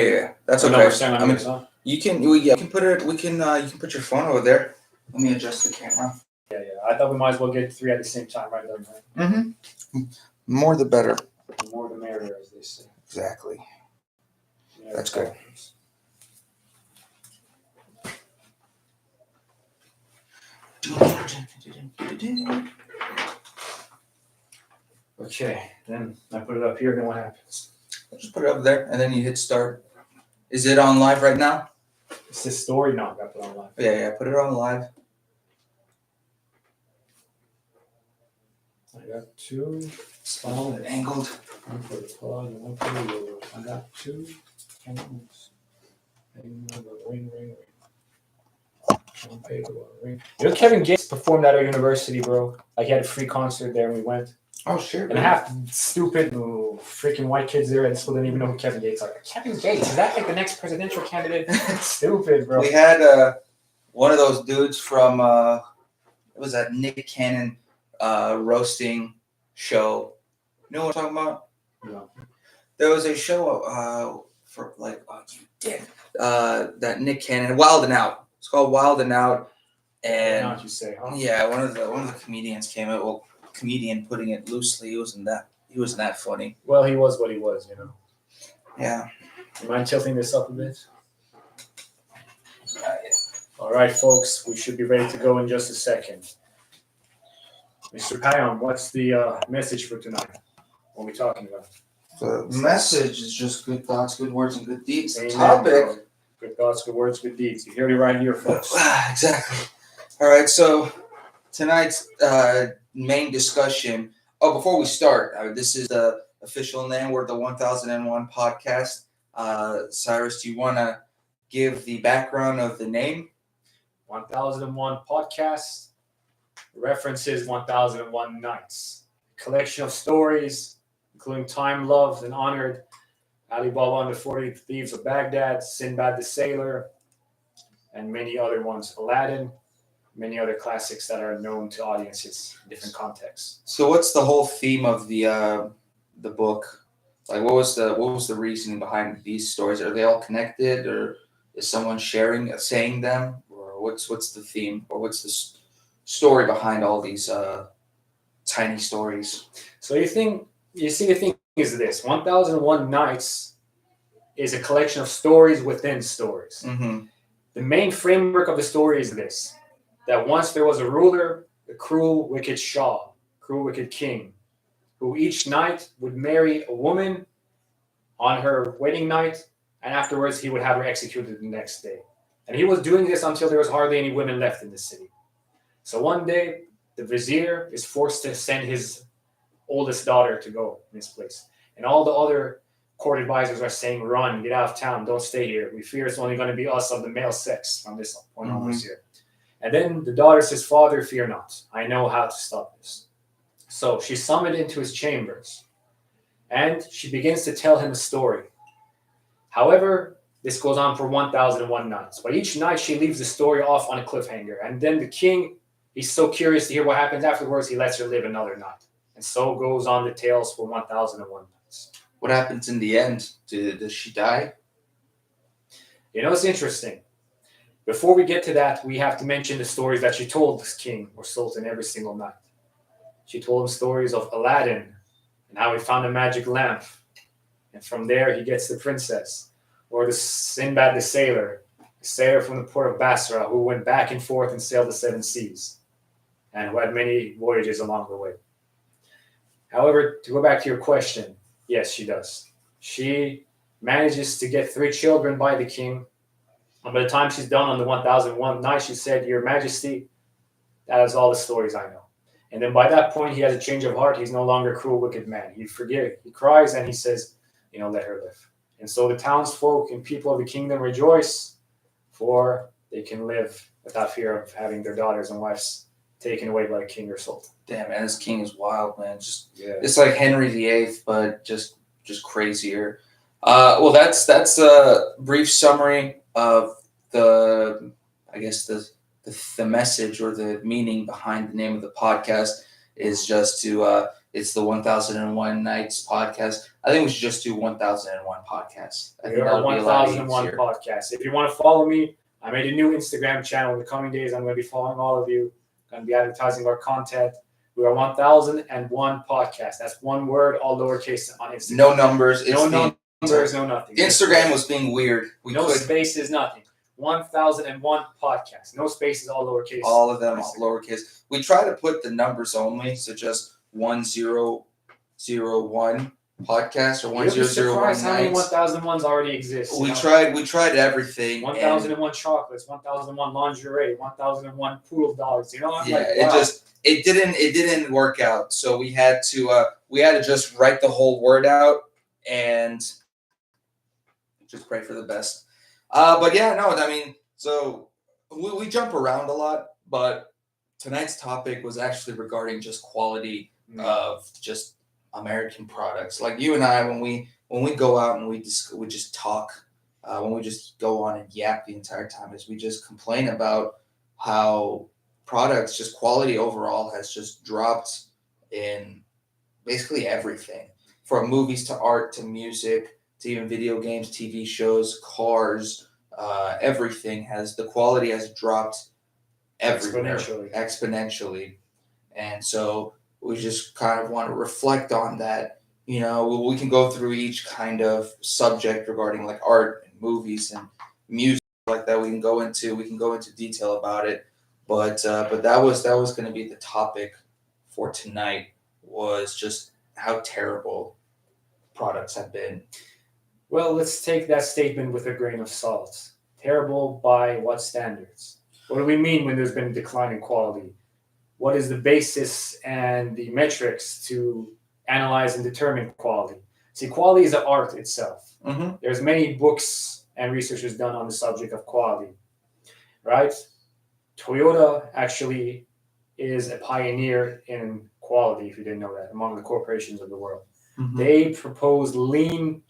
Yeah, that's No, okay. we're staying on this, huh? You can put it. You can put your phone over there. Let me adjust the camera. Yeah. I thought we might as well get three at the same time, right? Mm-hmm. More the better. The more the merrier, as they say. Exactly. Yeah, That's good. Okay, then I put it up here. Then what happens? Just put it up there, and then you hit start. Is it on live right now? It's this story now. I got put on live. Yeah. Put it on live. I got two. Small and angled. One for the plug and one for the wheel. I got two cameras. Ring. One paper, one ring. You know, Kevin Gates performed at our university, bro. Like, he had a free concert there, and we went. Oh, sure. And half stupid, freaking white kids there at school didn't even know who Kevin Gates are. Kevin Gates, is that like the next presidential candidate? Stupid, bro. We had one of those dudes from it was that Nick Cannon roasting show. You know what I'm talking about? No. There was a show for like you did that Nick Cannon, Wild and Out. It's called Wild and Out, and Not you say, huh? yeah, one of the comedians came out. Well, comedian, putting it loosely, he wasn't that funny. Well, he was what he was, you know. Yeah. You mind tilting this up a bit? All right, folks, we should be ready to go in just a second. Mr. Payon, what's the message for tonight? What are we talking about? The message is just good thoughts, good words, and good deeds. Amen, Topic. bro. Good thoughts, good words, good deeds. You heard it right here, folks. Exactly. All right, so tonight's main discussion. Oh, before we start, this is the official name. We're the 1001 podcast. Cyrus, do you want to give the background of the name? 1001 podcast references 1001 nights. Collection of stories, including time loved and honored, Ali Baba and the 40 Thieves of Baghdad, Sinbad the Sailor, and many other ones. Aladdin, many other classics that are known to audiences in different contexts. So, what's the whole theme of the book? Like, what was the reasoning behind these stories? Are they all connected, or is someone saying them, or what's the theme, or what's the story behind all these tiny stories? So the thing is this: 1001 Nights is a collection of stories within stories. Mm-hmm. The main framework of the story is this: that once there was a ruler, a cruel, wicked Shah, cruel, wicked king, who each night would marry a woman on her wedding night, and afterwards he would have her executed the next day. And he was doing this until there was hardly any women left in the city. So one day, the vizier is forced to send his oldest daughter to go in this place. And all the other court advisors are saying, run, get out of town, don't stay here. We fear it's only going to be us of the male sex from this point onwards here. And then the daughter says, Father, fear not. I know how to stop this. So she's summoned into his chambers, and she begins to tell him a story. However, this goes on for 1001 nights. But each night she leaves the story off on a cliffhanger. And then the king, he's so curious to hear what happens afterwards, he lets her live another night. And so goes on the tales for 1001 nights. What happens in the end? Does she die? You know, it's interesting. Before we get to that, we have to mention the stories that she told this king or sultan every single night. She told him stories of Aladdin and how he found a magic lamp. And from there, he gets the princess. Or the Sinbad the sailor from the port of Basra, who went back and forth and sailed the seven seas, and who had many voyages along the way. However, to go back to your question, yes, she does. She manages to get 3 children by the king. And by the time she's done on the 1001 night, she said, Your Majesty, that is all the stories I know. And then by that point, he has a change of heart. He's no longer a cruel, wicked man. He cries, and he says, let her live. And so the townsfolk and people of the kingdom rejoice, for they can live without fear of having their daughters and wives taken away by the king or sultan. Damn, man, this king is wild, man. It's like Henry VIII, but just crazier. Well, that's a brief summary of the message or the meaning behind the name of the podcast is just to it's the 1001 Nights podcast. I think we should just do 1001 podcasts. I We think are that'll be a lot 1001 easier. podcast. If you want to follow me, I made a new Instagram channel. In the coming days, I'm going to be following all of you. I'm going to be advertising our content. We are 1001 podcast. That's one word, all lowercase on Instagram. No numbers. No numbers, no nothing. Instagram was being weird. No spaces, nothing. 1001 podcast. No spaces, all lowercase. All of them all lowercase. We try to put the numbers only, so just 1001 podcast or 1001 You'll be surprised how many nights. 1001s already exist. We tried everything. 1001 chocolates, 1001 lingerie, 1001 pool dogs. You know, I'm yeah, like, wow. it didn't work out. So we had to just write the whole word out and just pray for the best. But yeah, no, I mean, so we jump around a lot, but tonight's topic was actually regarding just quality of just American products. Like you and I, when we go out and we just talk, when we just go on and yap the entire time, is we just complain about how products, just quality overall, has just dropped in basically everything, from movies to art to music to even video games, TV shows, cars. Everything the quality has dropped everywhere exponentially, and so we just kind of want to reflect on that. You know, we can go through each kind of subject regarding like art and movies and music like that. We can go into detail about it, but that was going to be the topic for tonight, was just how terrible products have been. Well, let's take that statement with a grain of salt. Terrible by what standards? What do we mean when there's been a decline in quality? What is the basis and the metrics to analyze and determine quality? See, quality is an art itself. Mm-hmm. There's many books and researches done on the subject of quality, right? Toyota actually is a pioneer in quality, if you didn't know that, among the corporations of the world. Mm-hmm. They proposed lean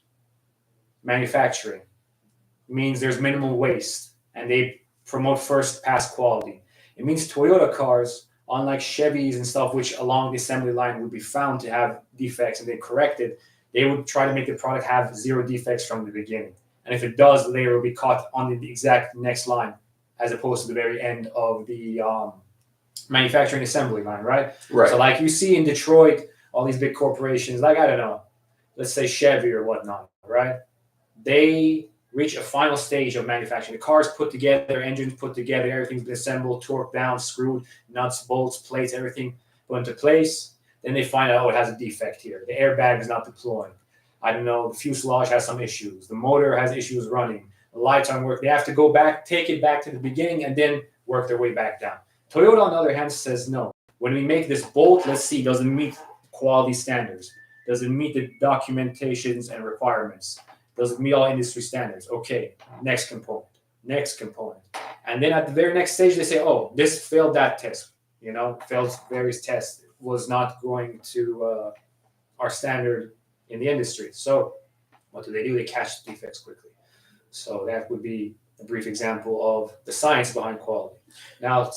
manufacturing. It means there's minimal waste, and they promote first pass quality. It means Toyota cars, unlike Chevys and stuff, which along the assembly line would be found to have defects and they corrected, they would try to make the product have zero defects from the beginning. And if it does, later it will be caught on the exact next line, as opposed to the very end of the manufacturing assembly line, right? Right. So like you see in Detroit, all these big corporations, like, I don't know, let's say Chevy or whatnot, right? They reach a final stage of manufacturing. The car's put together, engines put together, everything's been assembled, torqued down, screwed, nuts, bolts, plates, everything put into place. Then they find out, oh, it has a defect here. The airbag is not deploying. I don't know, the fuselage has some issues. The motor has issues running. The lights aren't working. They have to go back, take it back to the beginning, and then work their way back down. Toyota, on the other hand, says no. When we make this bolt, let's see, does it meet quality standards? Does it meet the documentations and requirements? Does it meet all industry standards? Okay, next component. And then at the very next stage, they say, oh, this failed that test. You know, failed various tests. It was not going to our standard in the industry. So what do? They catch defects quickly. So that would be a brief example of the science behind quality. Now,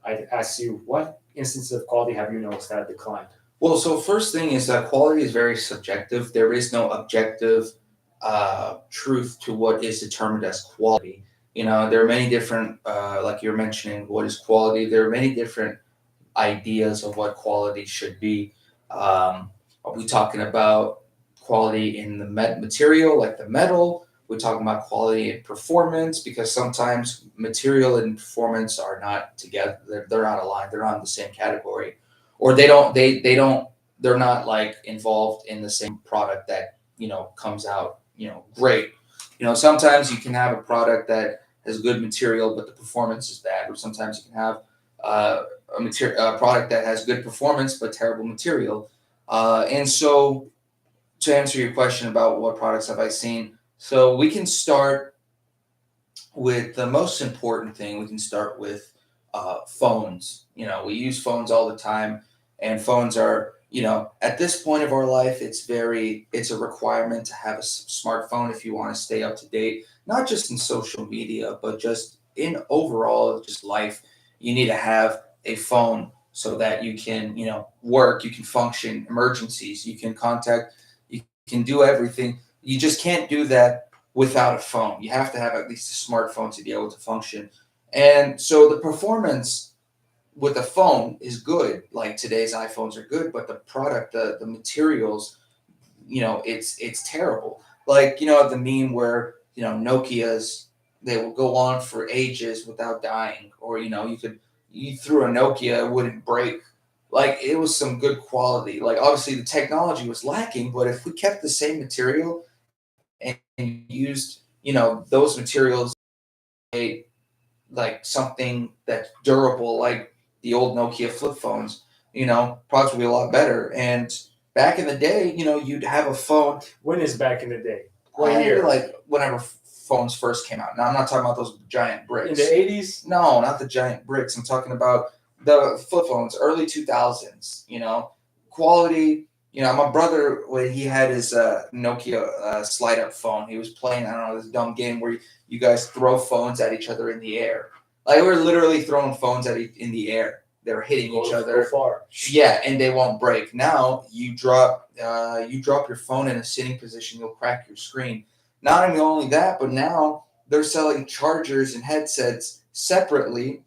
I'd ask you, what instances of quality have you noticed that declined? Well, so first thing is that quality is very subjective. There is no objective truth to what is determined as quality. You know, there are many different, like you're mentioning, what is quality? There are many different ideas of what quality should be. Are we talking about quality in the material, like the metal? We're talking about quality in performance, because sometimes material and performance are not together. They're not aligned. They're not in the same category, or they're not like involved in the same product that, you know, comes out, you know, great. You know, sometimes you can have a product that has good material, but the performance is bad. Or sometimes you can have a product that has good performance, but terrible material. And so to answer your question about what products have I seen, so we can start with the most important thing. We can start with phones. You know, we use phones all the time, and phones are, you know, at this point of our life, it's a requirement to have a smartphone if you want to stay up to date, not just in social media, but just in overall just life. You need to have a phone so that you can, you know, work, you can function, emergencies, you can contact can do everything. You just can't do that without a phone. You have to have at least a smartphone to be able to function. And so the performance with a phone is good. Like today's iPhones are good, but the product, the materials, it's terrible. Like, the meme where, Nokia's, they will go on for ages without dying, or, you threw a Nokia, it wouldn't break. Like, it was some good quality. Like, obviously the technology was lacking, but if we kept the same material and used, those materials, like something that's durable, like the old Nokia flip phones, products would be a lot better. And back in the day, you'd have a phone. When is back in the day? What year? Like whenever phones first came out. Now I'm not talking about those giant bricks. In the 80s? No, not the giant bricks. I'm talking about the flip phones, early 2000s. Quality. My brother, when he had his Nokia slide up phone, he was playing, I don't know, this dumb game where you guys throw phones at each other in the air. Like, we're literally throwing phones in the air. They're hitting each other. Go far. Yeah, and they won't break. Now you drop your phone in a sitting position, you'll crack your screen. Not only that, but now they're selling chargers and headsets separately.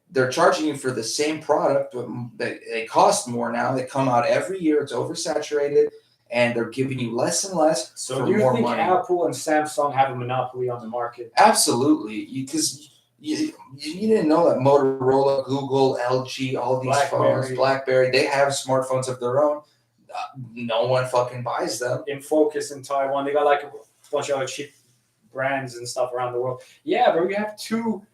They're charging you for the same product, but they cost more now. They come out every year. It's oversaturated, and they're giving you less and less. So for do you more think money. Apple and Samsung have a monopoly on the market? Absolutely, because you didn't know that Motorola, Google, LG, all these phones, BlackBerry, they have smartphones of their own. No one fucking buys them. In Focus in Taiwan, they got like a bunch of other cheap brands and stuff around the world. Yeah, but we have two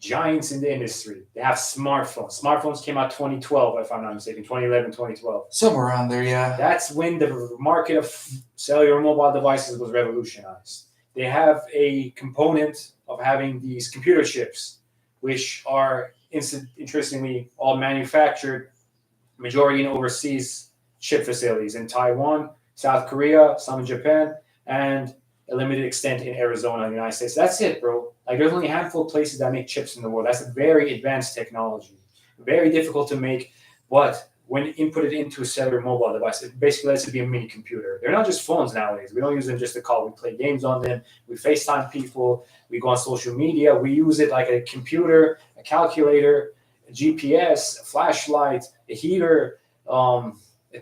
giants in the industry. They have smartphones. Smartphones came out 2012, if I'm not mistaken, 2011, 2012. Somewhere around there, yeah. That's when the market of cellular mobile devices was revolutionized. They have a component of having these computer chips, which are interestingly all manufactured, majority in overseas chip facilities in Taiwan, South Korea, some in Japan, and a limited extent in Arizona, in the United States. That's it, bro. Like, there's only a handful of places that make chips in the world. That's a very advanced technology, very difficult to make, but when inputted into a cellular mobile device, it basically lets it be a mini computer. They're not just phones nowadays. We don't use them just to call. We play games on them. We FaceTime people. We go on social media. We use it like a computer, a calculator, a GPS, a flashlight, a heater, a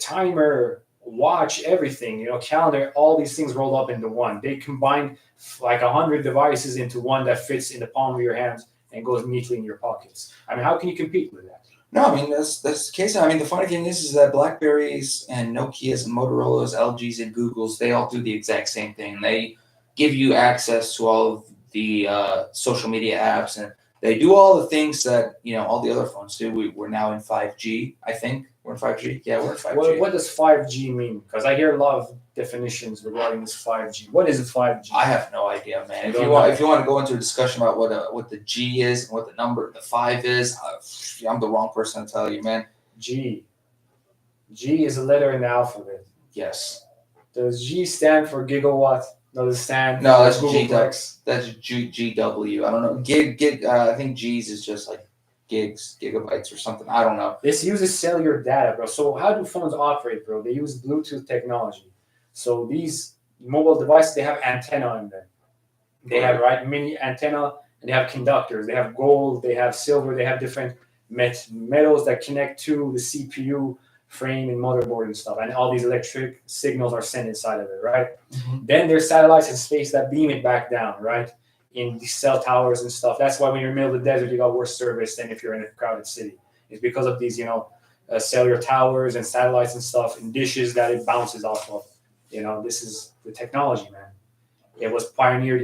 timer, watch, everything, calendar, all these things rolled up into one. They combine like 100 devices into one that fits in the palm of your hands and goes neatly in your pockets. I mean, how can you compete with that? No, I mean, that's the case. I mean, the funny thing is that BlackBerries and Nokias and Motorola's, LGs and Googles, they all do the exact same thing. They give you access to all of the social media apps, and they do all the things that, all the other phones do. We're now in 5G, I think. We're in 5G? Yeah, we're in 5G. What does 5G mean? Because I hear a lot of definitions regarding this 5G. What is 5G? I have no idea, man. If you want to go into a discussion about what the G is and what the 5 is, I'm the wrong person to tell you, man. G is a letter in the alphabet. Yes. Does G stand for gigawatt? Does it stand? No, that's G. That's GW. I don't know. Gig. I think G's is just like gigs, gigabytes or something. I don't know. This uses cellular data, bro. So how do phones operate, bro? They use Bluetooth technology. So these mobile devices, they have antenna in them. They have mini antenna, and they have conductors. They have gold, they have silver, they have different metals that connect to the CPU frame and motherboard and stuff. And all these electric signals are sent inside of it, right? Mm-hmm. Then there's satellites in space that beam it back down, right? In these cell towers and stuff. That's why when you're in the middle of the desert, you got worse service than if you're in a crowded city. It's because of these, cellular towers and satellites and stuff and dishes that it bounces off of. This is the technology, man. It was pioneered,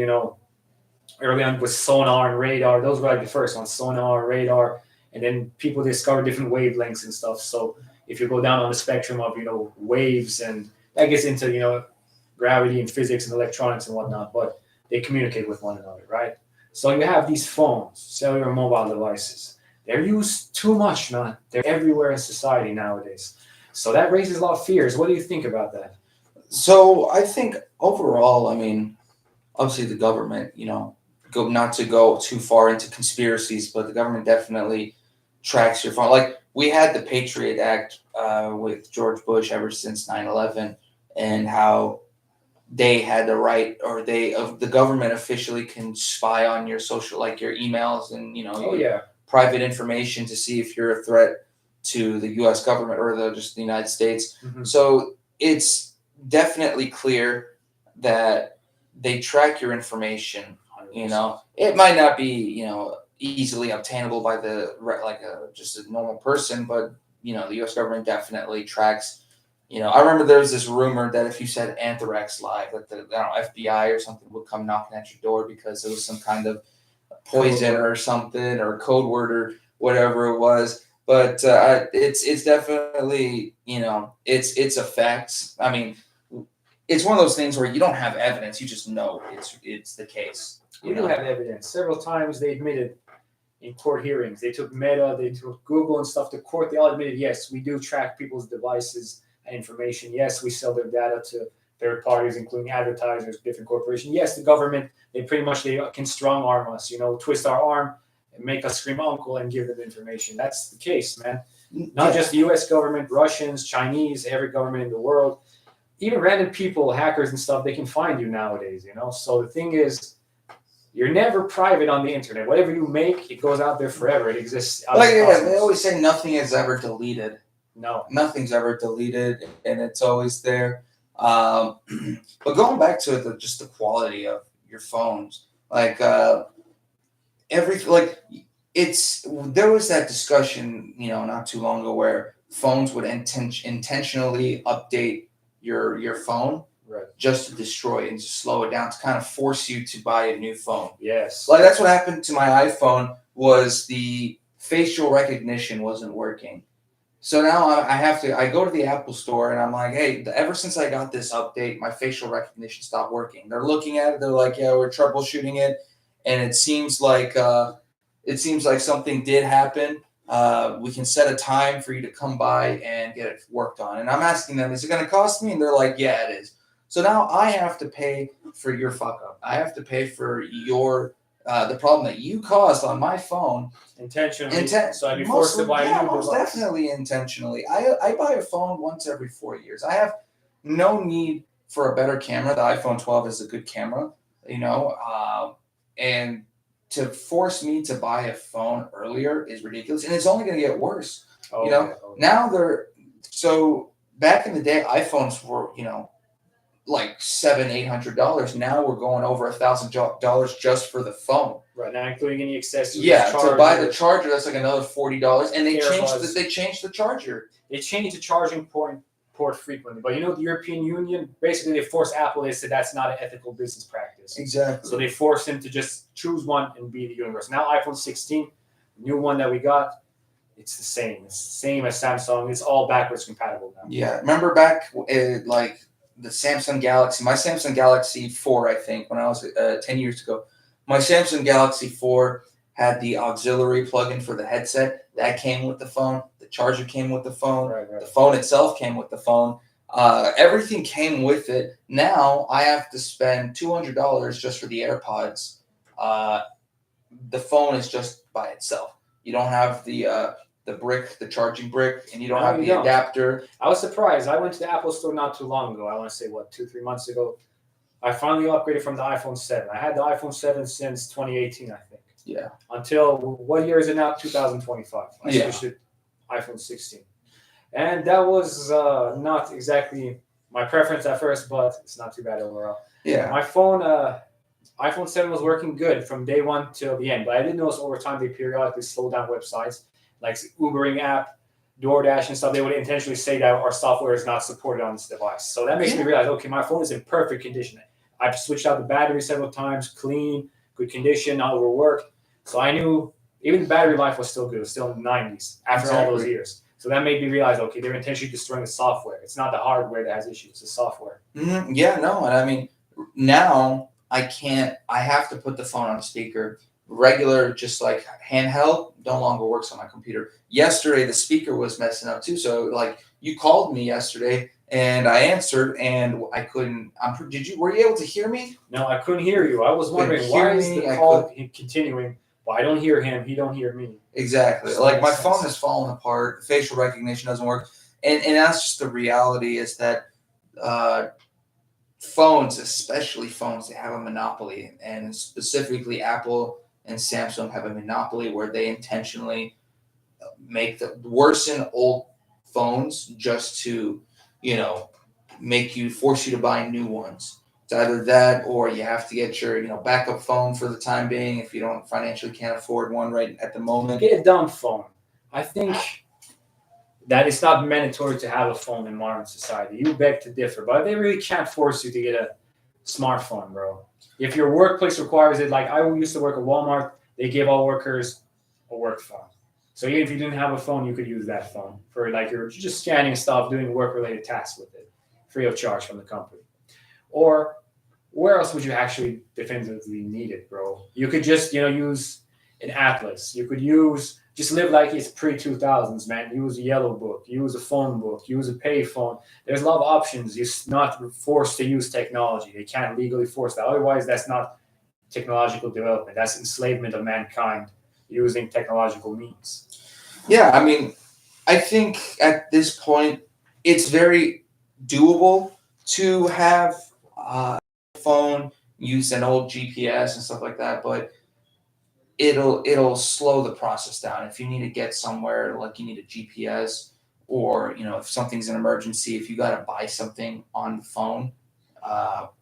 early on with sonar and radar. Those were like the first ones, sonar, radar, and then people discovered different wavelengths and stuff. So if you go down on the spectrum of, waves, and that gets into, gravity and physics and electronics and whatnot, but they communicate with one another, right? So you have these phones, cellular mobile devices. They're used too much, man. They're everywhere in society nowadays. So that raises a lot of fears. What do you think about that? So I think overall, I mean, obviously the government, not to go too far into conspiracies, but the government definitely tracks your phone. Like, we had the Patriot Act with George Bush ever since 9/11. and how they had the right, or the government officially can spy on your social, like your emails and Oh your yeah. private information to see if you're a threat to the U.S. government or just the United States. Mhm. So it's definitely clear that they track your information. 100%. It might not be easily obtainable by just a normal person, but the U.S. government definitely tracks. I remember there was this rumor that if you said anthrax live, that the FBI or something would come knocking at your door because it was some kind of poison or something, or code word or whatever it was. But it's definitely it's a fact. I mean, it's one of those things where you don't have evidence; you just know it's the case. We do have evidence. Several times they admitted in court hearings. They took Meta, they took Google and stuff to court. They all admitted, yes, we do track people's devices and information. Yes, we sell their data to third parties, including advertisers, different corporations. Yes, the government, they can strong arm us, twist our arm and make us scream uncle and give them information. That's the case, man. Not just the US government, Russians, Chinese, every government in the world. Even random people, hackers and stuff, they can find you nowadays, So the thing is, you're never private on the internet. Whatever you make, it goes out there forever. It exists. They always say nothing is ever deleted. No. Nothing's ever deleted, and it's always there. But going back to just the quality of your phones, there was that discussion, not too long ago, where phones would intentionally update your phone. Right. Just to destroy it and to slow it down, to kind of force you to buy a new phone. Yes. Like that's what happened to my iPhone. Was the facial recognition wasn't working. So now I go to the Apple store and I'm like, hey, ever since I got this update, my facial recognition stopped working. They're looking at it. They're like, yeah, we're troubleshooting it, and it seems like something did happen. We can set a time for you to come by and get it worked on. And I'm asking them, is it going to cost me? And they're like, yeah, it is. So now I have to pay for your fuck up. I have to pay for your the problem that you caused on my phone intentionally. So I'd be forced to buy a new device. Definitely intentionally. I buy a phone once every 4 years. I have no need for a better camera. The iPhone 12 is a good camera, and to force me to buy a phone earlier is ridiculous, and it's only going to get worse. Now so back in the day, iPhones were like $700-800. Now we're going over $1,000 just for the phone. Right, not including any accessories. Yeah, to buy the charger, that's like another $40. And they changed the charger. They changed the charging port frequently. But the European Union, basically they forced Apple. They said that's not an ethical business practice. Exactly. So they forced them to just choose one and be the universe. Now iPhone 16, the new one that we got, it's the same. It's the same as Samsung. It's all backwards compatible now. Yeah, remember back the Samsung Galaxy, my Samsung Galaxy 4, I think, when I was 10 years ago, my Samsung Galaxy 4 had the auxiliary plug-in for the headset. That came with the phone. The charger came with the phone. Right. The phone itself came with the phone. Everything came with it. Now I have to spend $200 just for the AirPods. The phone is just by itself. You don't have the charging brick, and you don't have the adapter. I was surprised. I went to the Apple store not too long ago. I want to say, 2-3 months ago. I finally upgraded from the iPhone 7. I had the iPhone 7 since 2018, I think. Yeah. Until, what year is it now? 2025. I switched to iPhone 16. And that was not exactly my preference at first, but it's not too bad overall. Yeah. My phone, iPhone 7 was working good from day one till the end, but I did notice over time they periodically slowed down websites. Like Ubering app, DoorDash and stuff, they would intentionally say that our software is not supported on this device. So that makes me realize, okay, my phone is in perfect condition. I've switched out the battery several times, clean, good condition, not overworked. So I knew even the battery life was still good. It was still in the 90s after all those years. So that made me realize, okay, they're intentionally destroying the software. It's not the hardware that has issues, it's the software. Mm-hmm. Yeah, no, and I mean, now I have to put the phone on speaker. Regular, just like handheld, no longer works on my computer. Yesterday, the speaker was messing up too. So, like, you called me yesterday, and I answered, and I couldn't. Were you able to hear me? No, I couldn't hear you. I was wondering why is the call continuing? Well, I don't hear him. He don't hear me. Exactly. So like my phone is falling apart. Facial recognition doesn't work, and that's just the reality. Is that uh, phones, especially phones, they have a monopoly, and specifically Apple and Samsung have a monopoly where they intentionally make the worsen old phones just to, you know, force you to buy new ones. It's either that or you have to get your, backup phone for the time being if you don't financially can't afford one right at the moment. Get a dumb phone. I think that it's not mandatory to have a phone in modern society. You beg to differ, but they really can't force you to get a smartphone, bro. If your workplace requires it, like I used to work at Walmart, they give all workers a work phone. So even if you didn't have a phone, you could use that phone for like you're just scanning stuff, doing work-related tasks with it, free of charge from the company. Or where else would you actually definitively need it, bro? You could just, use an atlas. You could just live like it's pre-2000s, man. Use a yellow book, use a phone book, use a pay phone. There's a lot of options. You're not forced to use technology. They can't legally force that. Otherwise, that's not technological development. That's enslavement of mankind using technological means. Yeah, I mean, I think at this point, it's very doable to have a phone, use an old GPS and stuff like that, but it'll slow the process down. If you need to get somewhere, like you need a GPS, or if something's an emergency, if you got to buy something on the phone,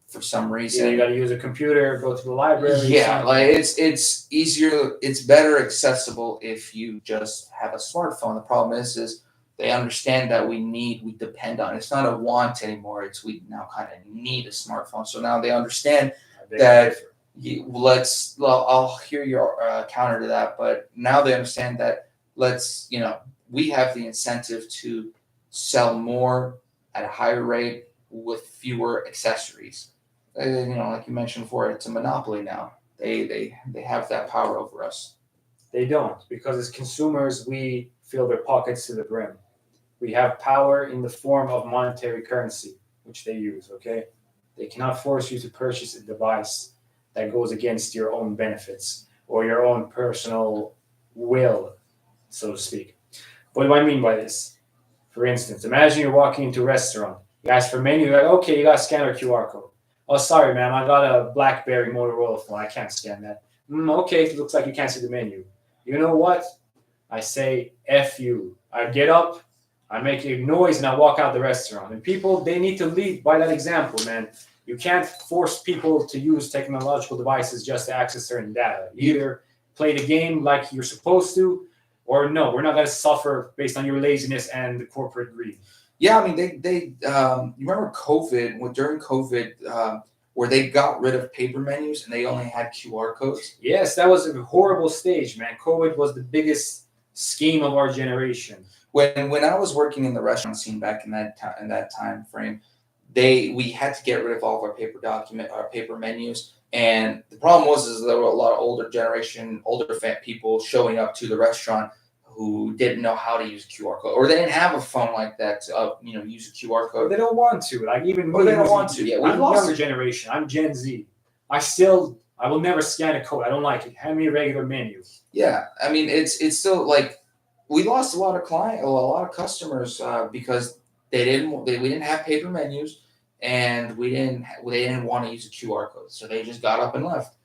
for some reason, Yeah, you got to use a computer, go to the library. yeah, like it's easier, it's better accessible if you just have a smartphone. The problem is they understand that we depend on it. It's not a want anymore. It's we now kind of need a smartphone. So now they understand that. I'll hear your counter to that, but now they understand that we have the incentive to sell more at a higher rate with fewer accessories. Like you mentioned before, it's a monopoly now. They have that power over us. They don't, because as consumers, we fill their pockets to the brim. We have power in the form of monetary currency, which they use, okay? They cannot force you to purchase a device that goes against your own benefits or your own personal will, so to speak. What do I mean by this? For instance, imagine you're walking into a restaurant. You ask for menu, you're like, okay, you got to scan our QR code. Oh, sorry, ma'am, I got a BlackBerry Motorola phone. I can't scan that. Okay, it looks like you can't see the menu. You know what? I say, F you. I get up, I make a noise, and I walk out the restaurant. And people, they need to lead by that example, man. You can't force people to use technological devices just to access certain data. Either play the game like you're supposed to, or no, we're not going to suffer based on your laziness and the corporate greed. Yeah, I mean, you remember COVID, during COVID, where they got rid of paper menus and they only had QR codes? Yes, that was a horrible stage, man. COVID was the biggest scheme of our generation. When I was working in the restaurant scene back in that time frame, we had to get rid of all of our paper menus, and the problem was there were a lot of older people showing up to the restaurant who didn't know how to use a QR code, or they didn't have a phone like that to use a QR code. Or they don't want to. Like even or they don't want to. Yeah, I'm younger generation. I'm Gen Z. I will never scan a code. I don't like it. Hand me a regular menu. Yeah, I mean it's still like we lost a lot of customers because we didn't have paper menus, and they didn't want to use a QR code, so they just got up and left.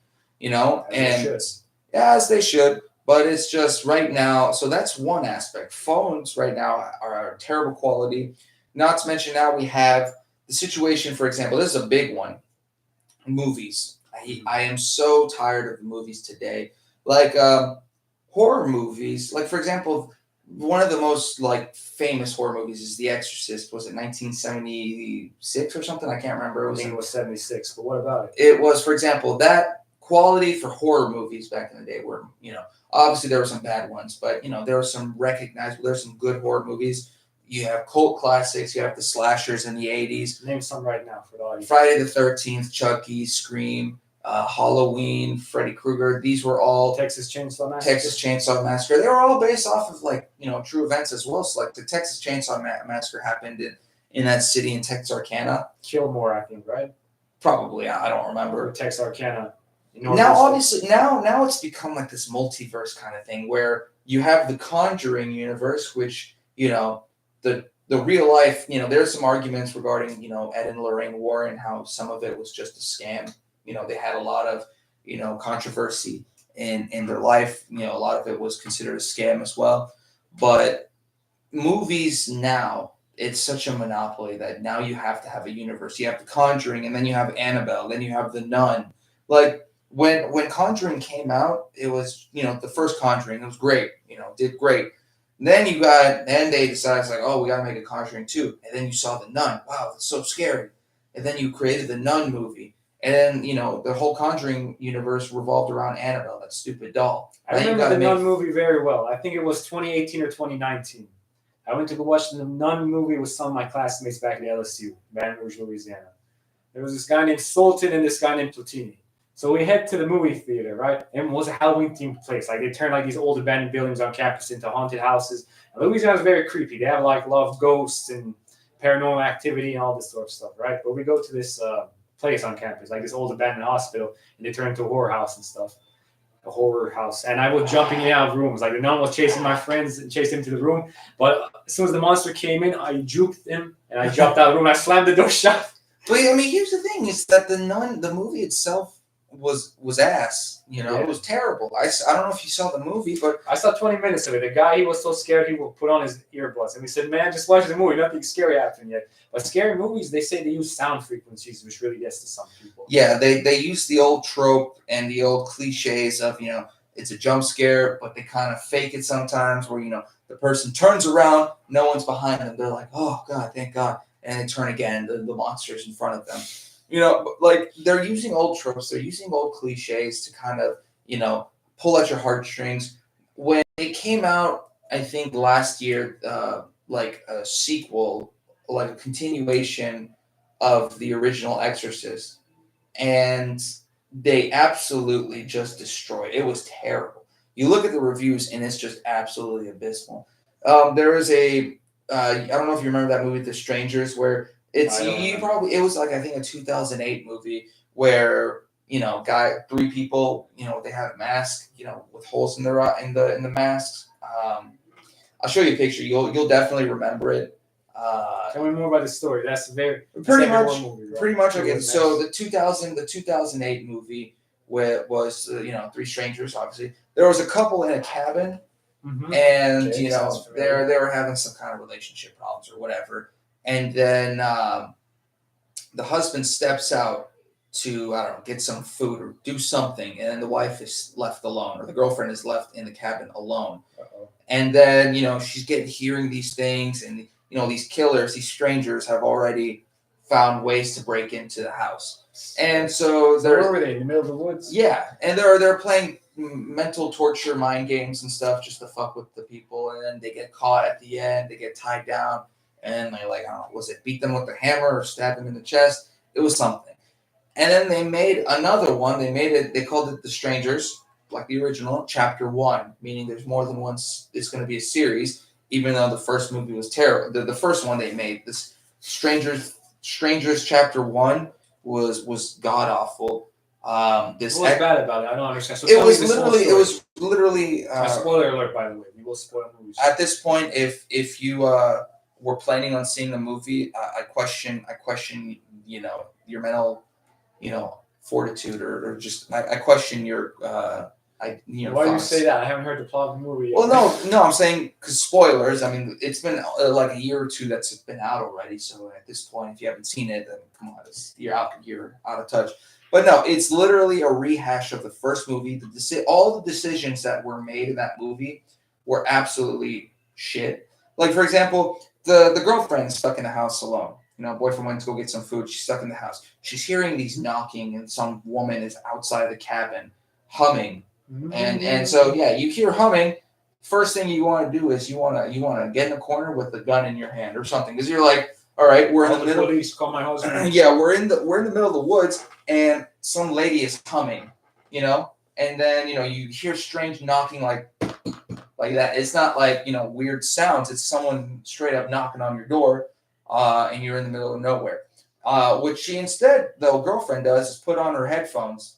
As they should. But it's just right now. So that's one aspect. Phones right now are terrible quality. Not to mention now we have the situation. For example, this is a big one. Movies. I am so tired of movies today. Like horror movies. Like for example, one of the most famous horror movies is The Exorcist. Was it 1976 or something? I can't remember. I think it was 76. But what about it? It was, for example, that quality for horror movies back in the day were, obviously there were some bad ones, but there were some recognizable, there's some good horror movies. You have cult classics, you have the slashers in the 80s. Name some right now for the audience. Friday the 13th, Chucky, Scream, Halloween, Freddy Krueger. These were all Texas Chainsaw Massacre. They were all based off of true events as well. So the Texas Chainsaw Massacre happened in that city in Texarkana. Killmore, I think, right? Probably, I don't remember. Or Texarkana. Now, obviously, now it's become like this multiverse kind of thing where you have the Conjuring universe, which the the real life, there's some arguments regarding, Ed and Lorraine Warren, how some of it was just a scam. They had a lot of, controversy in their life. A lot of it was considered a scam as well. But movies now, it's such a monopoly that now you have to have a universe. You have The Conjuring, and then you have Annabelle, then you have The Nun. Like when Conjuring came out, it was the first Conjuring. It was great. Did great. Then they decided, like, oh, we got to make a Conjuring 2. And then you saw The Nun. Wow, that's so scary. And then you created the Nun movie. And then, the whole Conjuring universe revolved around Annabelle, that stupid doll. I remember the Nun movie very well. I think it was 2018 or 2019. I went to go watch the Nun movie with some of my classmates back at LSU, Baton Rouge, Louisiana. There was this guy named Sultan and this guy named Platini. So we head to the movie theater, right? And it was a Halloween-themed place. Like, they turned, like, these old abandoned buildings on campus into haunted houses. And Louisiana's very creepy. They have, like, a lot of ghosts and paranormal activity and all this sort of stuff, right? But we go to this place on campus, like this old abandoned hospital, and they turn into a horror house and stuff. A horror house. And I was jumping in and out of rooms. Like, the nun was chasing my friends and chased him to the room. But as soon as the monster came in, I juked him, and I jumped out of the room. I slammed the door shut. But, here's the thing, is that the Nun, the movie itself, was ass. It was terrible. I don't know if you saw the movie, but I saw 20 minutes of it. The guy, he was so scared he would put on his earbuds, and we said, "Man, just watch the movie. Nothing scary happened yet." But scary movies, they say they use sound frequencies, which really gets to some people. Yeah, they use the old trope and the old cliches of it's a jump scare, but they kind of fake it sometimes, where the person turns around, no one's behind them, they're like, "Oh God, thank God," and they turn again, the monster's in front of them. Like, they're using old tropes, they're using old cliches to kind of, pull at your heartstrings. When it came out, I think last year, like a sequel, like a continuation of the original Exorcist, and they absolutely just destroyed it. It was terrible. You look at the reviews, and it's just absolutely abysmal. There is I don't know if you remember that movie, The Strangers, where it was like, I think, a 2008 movie where three people, they have a mask, with holes in the masks. I'll show you a picture. You'll definitely remember it. Tell me more about the story. That's pretty much movie, right? pretty much okay. So the 2008 movie was three strangers. Obviously, there was a couple in a cabin. Mm-hmm. And they were having some kind of relationship problems or whatever, and then the husband steps out to, I don't know, get some food or do something, and then the wife is left alone, or the girlfriend is left in the cabin alone. Uh-oh. And then she's hearing these things, and these killers, these strangers, have already found ways to break into the house, and so where were they, in the middle of the woods? Yeah, and they're playing mental torture mind games and stuff just to fuck with the people, and then they get caught at the end. They get tied down, and they, like, I don't know, was it beat them with a hammer or stab them in the chest? It was something. And then they made another one. They called it The Strangers, like the original, Chapter 1, meaning there's more than one. It's going to be a series, even though the first movie was terrible. The first one they made, this Strangers Chapter 1, was god awful. What was bad about it? I don't understand. So it was literally. Spoiler alert, by the way. We will spoil movies. At this point, if you were planning on seeing the movie, I question your mental fortitude, or just I question your Why do you say that? I haven't heard the plot of the movie yet. Well, no, I'm saying because spoilers. I mean, it's been like a year or two that's been out already. So at this point, if you haven't seen it, then come on, you're out of touch. But no, it's literally a rehash of the first movie. All the decisions that were made in that movie were absolutely shit. Like, for example, the girlfriend's stuck in the house alone. Boyfriend went to go get some food. She's stuck in the house. She's hearing these knocking, and some woman is outside the cabin humming. Mm-hmm. And so, yeah, you hear humming. First thing you want to do is you want to get in a corner with a gun in your hand or something, because you're like, all right, we're in the middle. Police, call my husband. Yeah, we're in the middle of the woods, and some lady is humming, and then you hear strange knocking like that. It's not like weird sounds. It's someone straight up knocking on your door, and you're in the middle of nowhere. What she instead, the girlfriend, does is put on her headphones,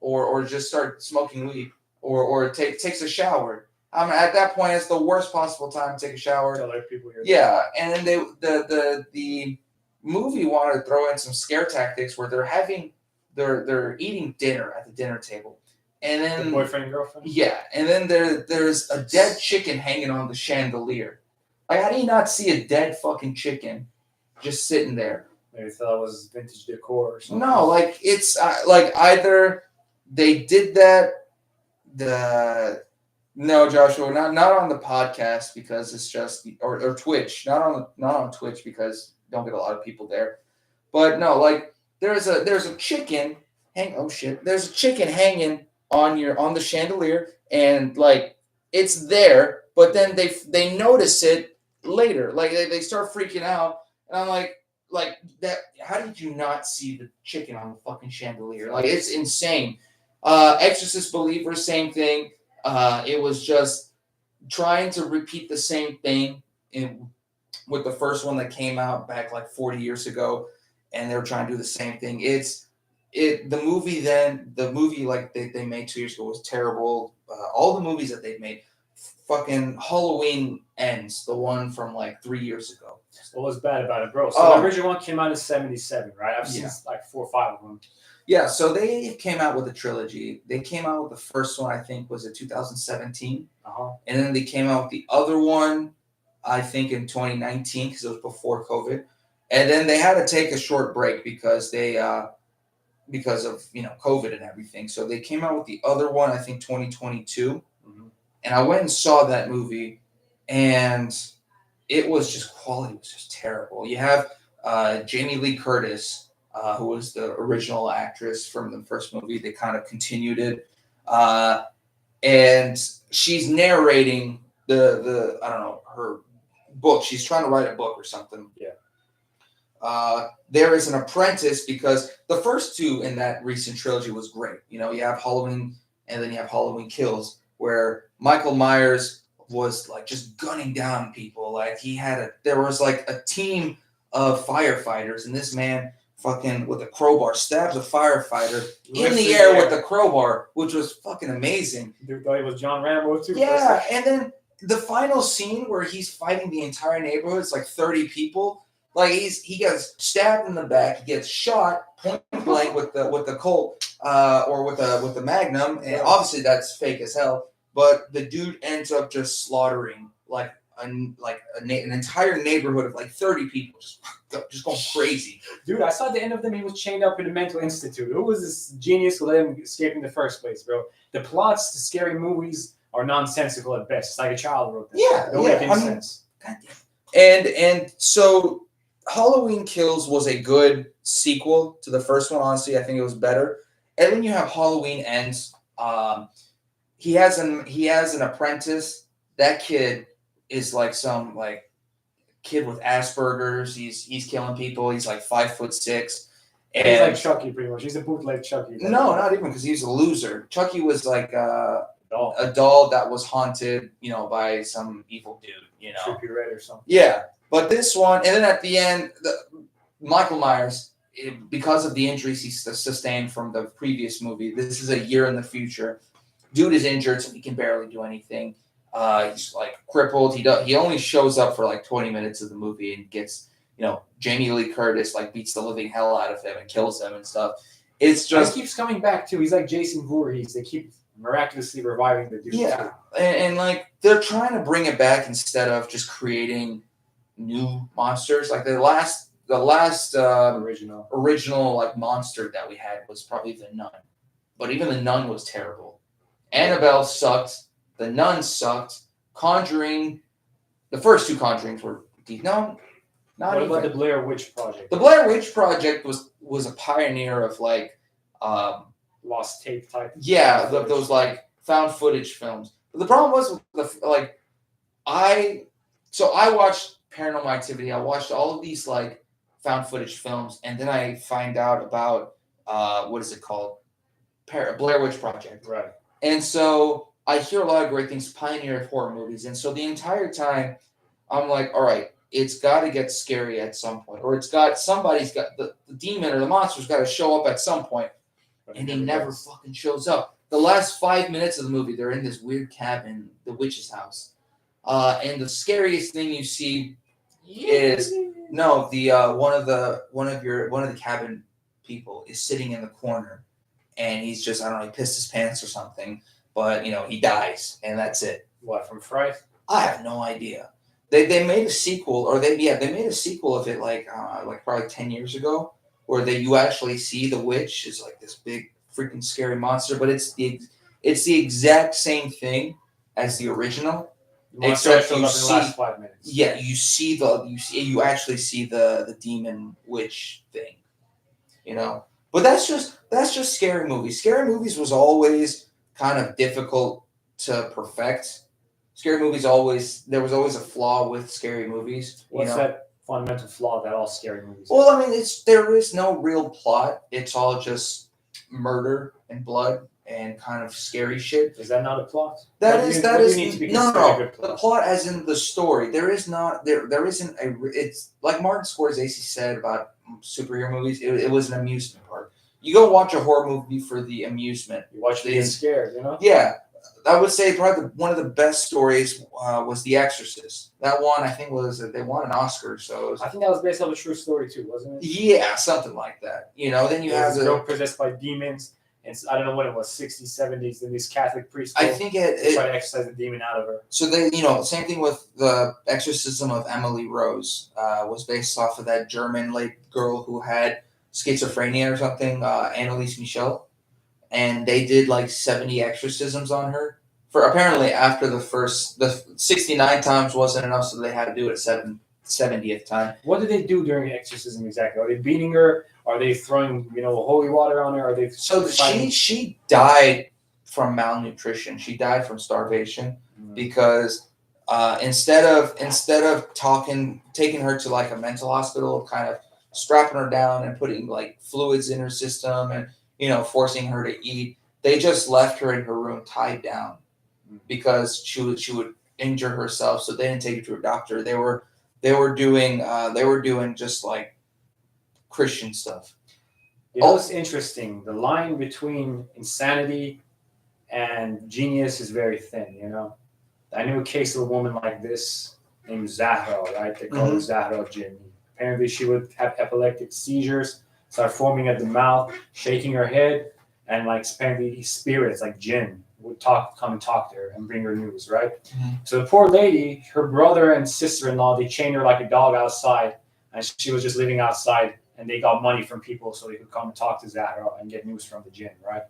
or just start smoking weed, or takes a shower, I mean, at that point, it's the worst possible time to take a shower. To let people hear. Yeah, and then the movie wanted to throw in some scare tactics where they're eating dinner at the dinner table, and then The boyfriend and girlfriend. yeah, and then there's a dead chicken hanging on the chandelier. Like, how do you not see a dead fucking chicken just sitting there? Maybe thought it was vintage decor or something. No, like it's like either they did that. No, Joshua, not on the podcast because it's just or Twitch, not on Twitch because don't get a lot of people there. But no, like there's a chicken there's a chicken hanging on the chandelier and like it's there, but then they notice it later. Like they start freaking out and I'm like that how did you not see the chicken on the fucking chandelier? Like it's insane. Exorcist Believers, same thing. It was just trying to repeat the same thing with the first one that came out back like 40 years ago, and they were trying to do the same thing. The movie like they made 2 years ago was terrible. All the movies that they've made, fucking Halloween Ends, the one from like 3 years ago. What was bad about it, bro? So the original one came out in '77, right? I've seen like 4 or 5 of them. Yeah, so they came out with a trilogy. They came out with the first one, I think, was in 2017. And then they came out with the other one, I think, in 2019 because it was before COVID. And then they had to take a short break because of COVID and everything. So they came out with the other one, I think, 2022. And I went and saw that movie, and it was just quality was just terrible. You have Jamie Lee Curtis. Who was the original actress from the first movie. They kind of continued it. And she's narrating the I don't know, her book. She's trying to write a book or something. Yeah. There is an apprentice because the first two in that recent trilogy was great. You know, you have Halloween and then you have Halloween Kills where Michael Myers was like just gunning down people. Like there was like a team of firefighters and this man fucking with a crowbar stabs a firefighter in the air with a crowbar, which was fucking amazing. Dude thought he was John Rambo too. Yeah, and then the final scene where he's fighting the entire neighborhood, it's like 30 people. Like he gets stabbed in the back, he gets shot point blank with the Colt or with the Magnum, and obviously that's fake as hell. But the dude ends up just slaughtering like an entire neighborhood of like 30 people, just going crazy. Dude, I saw at the end of them he was chained up in a mental institute. Who was this genius who let him escape in the first place, bro? The plots to scary movies are nonsensical at best. It's like a child wrote them. Yeah, don't make any sense. And so Halloween Kills was a good sequel to the first one. Honestly, I think it was better. And then you have Halloween Ends. He has an apprentice. That kid is like some like kid with Asperger's. He's killing people. He's like 5'6". And he's like Chucky pretty much. He's a bootleg Chucky. No, not even because he's a loser. Chucky was like a doll that was haunted, by some evil dude, Trippy Red or something. Yeah, but this one, and then at the end, Michael Myers, because of the injuries he sustained from the previous movie, this is a year in the future. Dude is injured, so he can barely do anything. He's like crippled. He only shows up for like 20 minutes of the movie and gets, Jamie Lee Curtis like beats the living hell out of him and kills him and stuff. It's just he keeps coming back too. He's like Jason Voorhees. They keep miraculously reviving the dude. Yeah, and like they're trying to bring it back instead of just creating new monsters. Like the last original like monster that we had was probably the Nun, but even the Nun was terrible. Annabelle sucked. The Nun sucked. Conjuring, the first two Conjurings were not what about the Blair Witch Project? The Blair Witch Project was a pioneer of like lost tape type. Yeah, those like found footage films. But the problem was with I watched Paranormal Activity. I watched all of these like found footage films, and then I find out about what is it called? Blair Witch Project. Right. And so I hear a lot of great things, pioneer of horror movies. And so the entire time I'm like, all right, it's got to get scary at some point. Or somebody's got the demon or the monster's got to show up at some point. And he never fucking shows up. the last 5 minutes of the movie, they're in this weird cabin, the witch's house, and the scariest thing you see is no the one of the cabin people is sitting in the corner, and he's just I don't know he pissed his pants or something, but he dies and that's it. What, from Fright? I have no idea. They made a sequel, or they made a sequel of it like probably 10 years ago, where you actually see the witch is like this big freaking scary monster, but it's the exact same thing as the original. Except you you see, in the last 5 minutes. Yeah, you actually see the demon witch thing, But that's just scary movies. Scary movies was always kind of difficult to perfect. Scary movies there was always a flaw with scary movies. What's that fundamental flaw that all scary movies Well, I mean, there is no real plot. It's all just murder and blood and kind of scary shit. Is that not a plot? That is no. Good plot? The plot, as in the story, there is not there isn't a. It's like Martin Scorsese said about superhero movies. It was an amusement park. You go watch a horror movie for the amusement. You watch it being scared, Yeah, I would say probably one of the best stories was The Exorcist. That one I think they won an Oscar. So I think that was based on a true story too, wasn't it? Yeah, something like that. Then you have this girl possessed by demons. And I don't know when it was, 60s, 70s. Then these Catholic priests I think it try to exorcise the demon out of her. So same thing with the exorcism of Emily Rose was based off of that German girl who had schizophrenia or something, Anneliese Michel, and they did like 70 exorcisms on her. For apparently after the 69 times wasn't enough, so they had to do it a 70th time. What did they do during the exorcism exactly? Are they beating her? Are they throwing holy water on her? Are they? So she died from malnutrition. She died from starvation because instead of taking her to like a mental hospital, kind of strapping her down and putting like fluids in her system and forcing her to eat, they just left her in her room tied down because she would injure herself. So they didn't take her to a doctor. They were doing just like Christian stuff. It's interesting. The line between insanity and genius is very thin, I knew a case of a woman like this named Zahra, right? They call her Zahra Jinni. Apparently she would have epileptic seizures, start foaming at the mouth, shaking her head, and like apparently these spirits, like jinn, would come and talk to her and bring her news, right? So the poor lady, her brother and sister-in-law, they chained her like a dog outside, and she was just living outside. And they got money from people so they could come and talk to Zahra and get news from the jinn, right?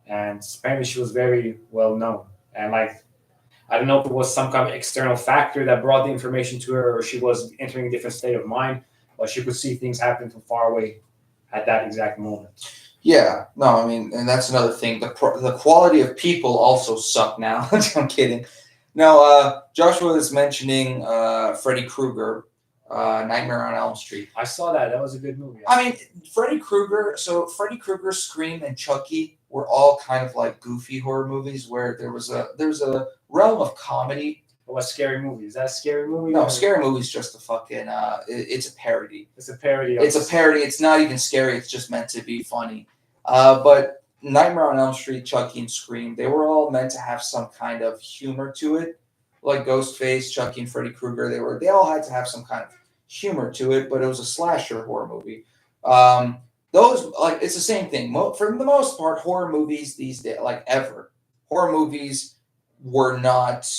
And apparently she was very well known. And I don't know if it was some kind of external factor that brought the information to her, or she was entering a different state of mind, but she could see things happening from far away at that exact moment. Yeah, no, I mean, and that's another thing. The quality of people also suck now. I'm kidding. Now, Joshua is mentioning Freddy Krueger. Nightmare on Elm Street. I saw that. That was a good movie. I mean, Freddy Krueger, Scream, and Chucky were all kind of like goofy horror movies where there's a realm of comedy. What scary movie? Is that a scary movie? No, scary movie's just a fucking it's a parody. It's a parody. It's a parody. It's not even scary. It's just meant to be funny. But Nightmare on Elm Street, Chucky, and Scream, they were all meant to have some kind of humor to it. Like Ghostface, Chucky, and Freddy Krueger, they all had to have some kind of humor to it, but it was a slasher horror movie. It's the same thing. For the most part, horror movies these days, horror movies were not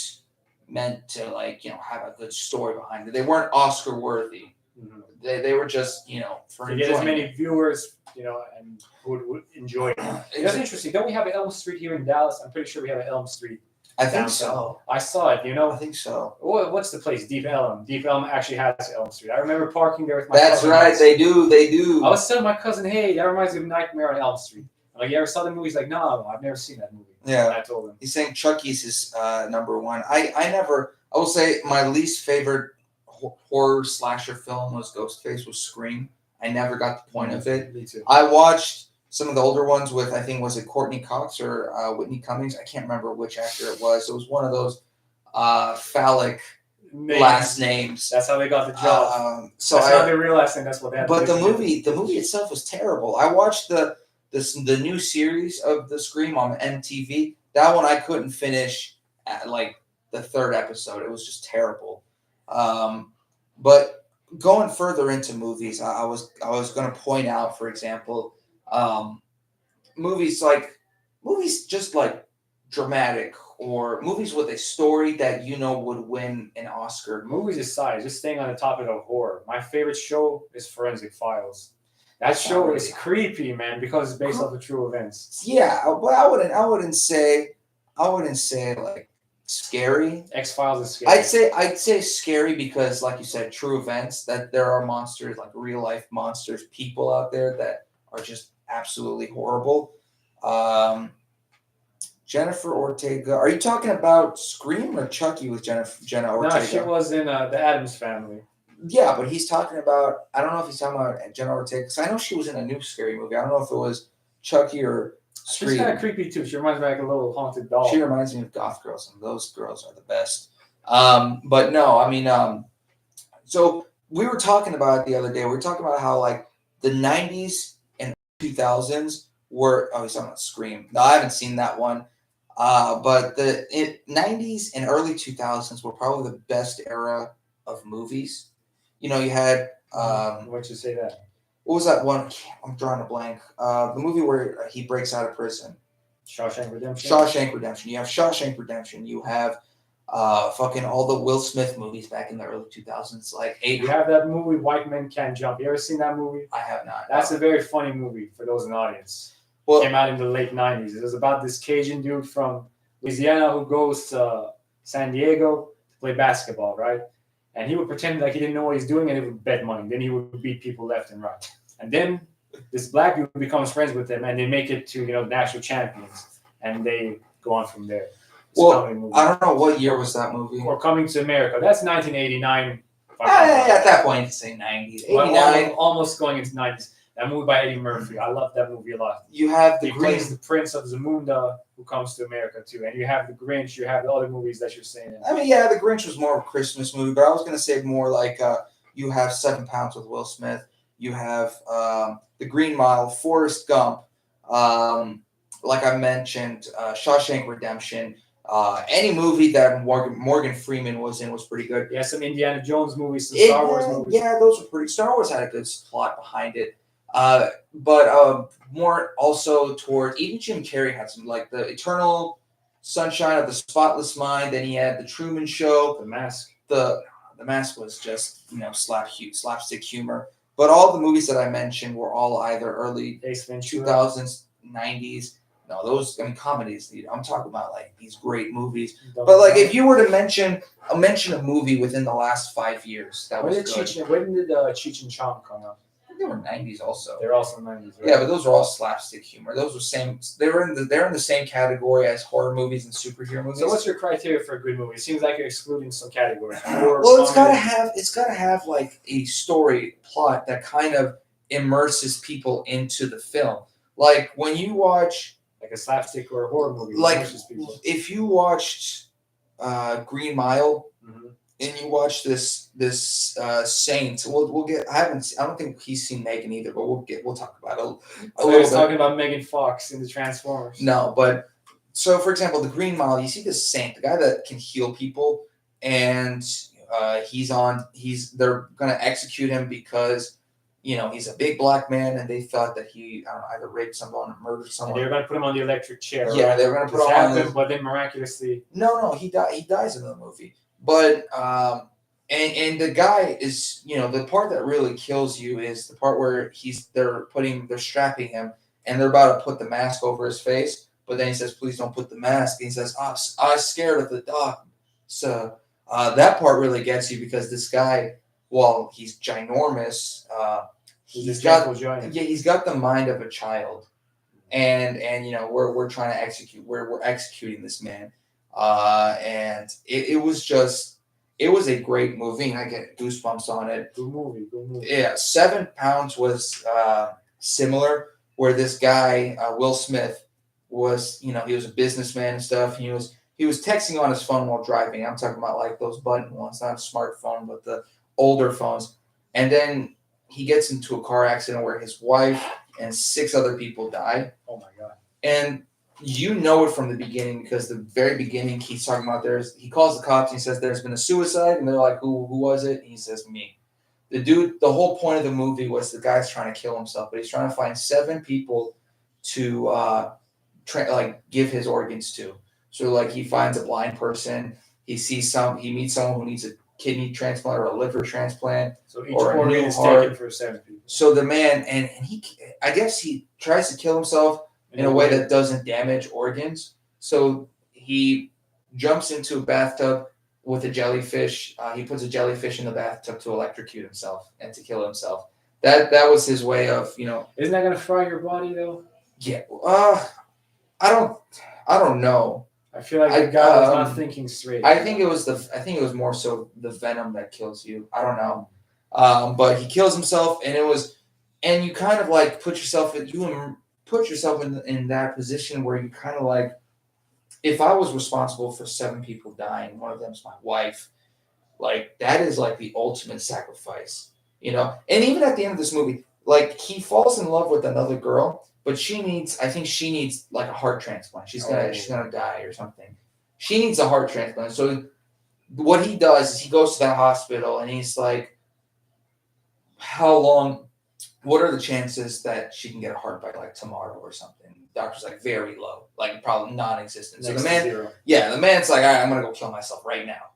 meant to have a good story behind it. They weren't Oscar worthy. Mm-hmm. They were just for to get as many viewers and who would enjoy it. That's interesting. Don't we have an Elm Street here in Dallas? I'm pretty sure we have an Elm Street. I think so. I saw it, I think so. What's the place? Deep Elm. Deep Elm actually has Elm Street. I remember parking there with my cousin. That's right. They do. I was telling my cousin, hey, that reminds me of Nightmare on Elm Street. I'm like, you ever saw the movie? He's like, no, I've never seen that movie. Yeah. And I told him. He's saying Chucky's his number one. I will say my least favorite horror slasher film was Ghostface, was Scream. I never got the point of it. Me too. I watched some of the older ones with, I think, was it Courtney Cox or Whitney Cummings? I can't remember which actor it was. It was one of those phallic last names. That's how they got the job. So that's not their real last name. That's what they had. But the movie itself was terrible. I watched the the new series of the Scream on MTV. That one I couldn't finish at like the third episode. It was just terrible. But going further into movies, I was going to point out, for example, um, movies like movies just like dramatic or movies with a story that would win an Oscar. Movies aside, just staying on the topic of horror, my favorite show is Forensic Files. That show is creepy, man, because it's based off of true events. Yeah, but I wouldn't say like scary. X-Files is scary. I'd say scary because, like you said, true events, that there are monsters, like real life monsters, people out there that are just absolutely horrible. Um, Jennifer Ortega. Are you talking about Scream or Chucky with Jenna Ortega? No, she was in the Addams Family. Yeah, but he's talking about. I don't know if he's talking about Jenna Ortega, because I know she was in a new scary movie. I don't know if it was Chucky or Scream. She's kind of creepy too. She reminds me of like a little haunted doll. She reminds me of goth girls, and those girls are the best. But no, I mean, so we were talking about it the other day. We were talking about how like the '90s and 2000s were. Oh, he's talking about Scream. No, I haven't seen that one. But the '90s and early 2000s were probably the best era of movies. You had Why'd you say that? what was that one? I'm drawing a blank. The movie where he breaks out of prison. Shawshank Redemption. Shawshank Redemption. You have Shawshank Redemption. You have fucking all the Will Smith movies back in the early 2000s, like You have that movie White Men Can't Jump. You ever seen that movie? I have not. That's a very funny movie for those in the audience. Well, Came out in the late 90s. It was about this Cajun dude from Louisiana who goes to San Diego to play basketball, right? And he would pretend like he didn't know what he's doing, and he would bet money. Then he would beat people left and right. And then this black dude becomes friends with him, and they make it to national champions, and they go on from there. Well, I don't know what year was that movie. Or Coming to America. That's 1989. At that point, you say 90s, 89. Almost going into 90s. That movie by Eddie Murphy. I love that movie a lot. You have He plays the Prince of Zamunda who comes to America too, and you have the Grinch. You have the other movies that you're saying. I mean, yeah, the Grinch was more of a Christmas movie, but I was gonna say more like you have 7 Pounds with Will Smith. You have The Green Mile, Forrest Gump. Like I mentioned, Shawshank Redemption. Any movie that Morgan Freeman was in was pretty good. Yeah, some Indiana Jones movies, some Star Wars movies. Yeah, those were pretty. Star Wars had a good plot behind it. But more also toward even Jim Carrey had some, like the Eternal Sunshine of the Spotless Mind. Then he had the Truman Show, The Mask. The Mask was just slapstick humor. But all the movies that I mentioned were all either early 2000s, 90s. No, those comedies. I'm talking about like these great movies. But like if you were to mention a movie within the last 5 years, that was good. When did Cheech and Chong come out? They were 90s also. They're also 90s, right? Yeah, but those are all slapstick humor. Those were same. They're in the same category as horror movies and superhero movies. So what's your criteria for a good movie? It seems like you're excluding some categories. Well, it's gotta have like a story plot that kind of immerses people into the film. Like when you watch like a slapstick or a horror movie, like if you watched Green Mile. Mm-hmm. And you watch this Saint. We'll get. I don't think he's seen Megan either, but we'll talk about it. I was talking about Megan Fox in the Transformers. No, but so for example, the Green Mile. You see this Saint, the guy that can heal people, and they're gonna execute him because he's a big black man, and they thought that he either raped someone or murdered someone. And they're gonna put him on the electric chair. Yeah, they were gonna put him on. But then miraculously, no, he dies in the movie. But and the guy is the part that really kills you is the part where they're strapping him and they're about to put the mask over his face, but then he says, "Please don't put the mask." And he says, "I was scared of the dark." So that part really gets you because this guy, while he's ginormous, he's got the mind of a child, and we're trying to execute we're executing this man. And it was a great movie, and I get goosebumps on it. Good movie. Yeah, 7 Pounds was similar, where this guy Will Smith was, he was a businessman and stuff. And he was texting on his phone while driving. I'm talking about like those button ones, not a smartphone, but the older phones. And then he gets into a car accident where his wife and 6 other people died. Oh my god. And you know it from the beginning because the very beginning he's talking about he calls the cops and he says there's been a suicide and they're like who was it? And he says me. The whole point of the movie was the guy's trying to kill himself, but he's trying to find 7 people to give his organs to. So like he finds a blind person, he meets someone who needs a kidney transplant or a liver transplant. So each organ is taken for 7 people. So the man and I guess he tries to kill himself in a way that doesn't damage organs. So he jumps into a bathtub with a jellyfish. He puts a jellyfish in the bathtub to electrocute himself and to kill himself. That was his way of, Isn't that gonna fry your body though? Yeah. I don't know. I feel like the guy was not thinking straight. I think it was more so the venom that kills you. I don't know. But he kills himself, and you kind of like put yourself in that position where you kind of like, if I was responsible for 7 people dying, one of them's my wife, like that is like the ultimate sacrifice, And even at the end of this movie, like he falls in love with another girl, but I think she needs like a heart transplant. She's gonna die or something. She needs a heart transplant. So what he does is he goes to that hospital and he's like, what are the chances that she can get a heart by like tomorrow or something? The doctor's like very low, like probably non-existent. So the man's like, all right, I'm gonna go kill myself right now,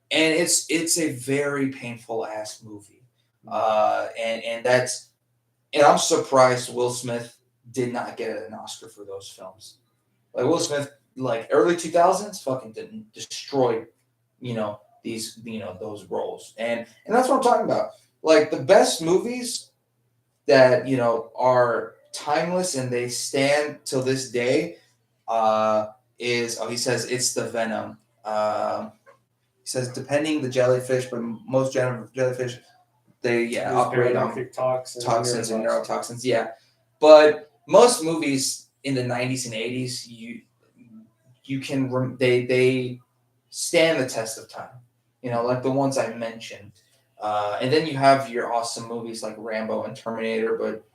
And it's a very painful ass movie, and I'm surprised Will Smith did not get an Oscar for those films. Like Will Smith, like early 2000s, fucking didn't destroy, those roles, and that's what I'm talking about. Like the best movies that are timeless and they stand till this day he says it's the venom. He says depending the jellyfish, but most jellyfish they operate on toxins and neurotoxins. Yeah, but most movies in the 90s and 80s they stand the test of time. Like the ones I mentioned. And then you have your awesome movies like Rambo and Terminator, but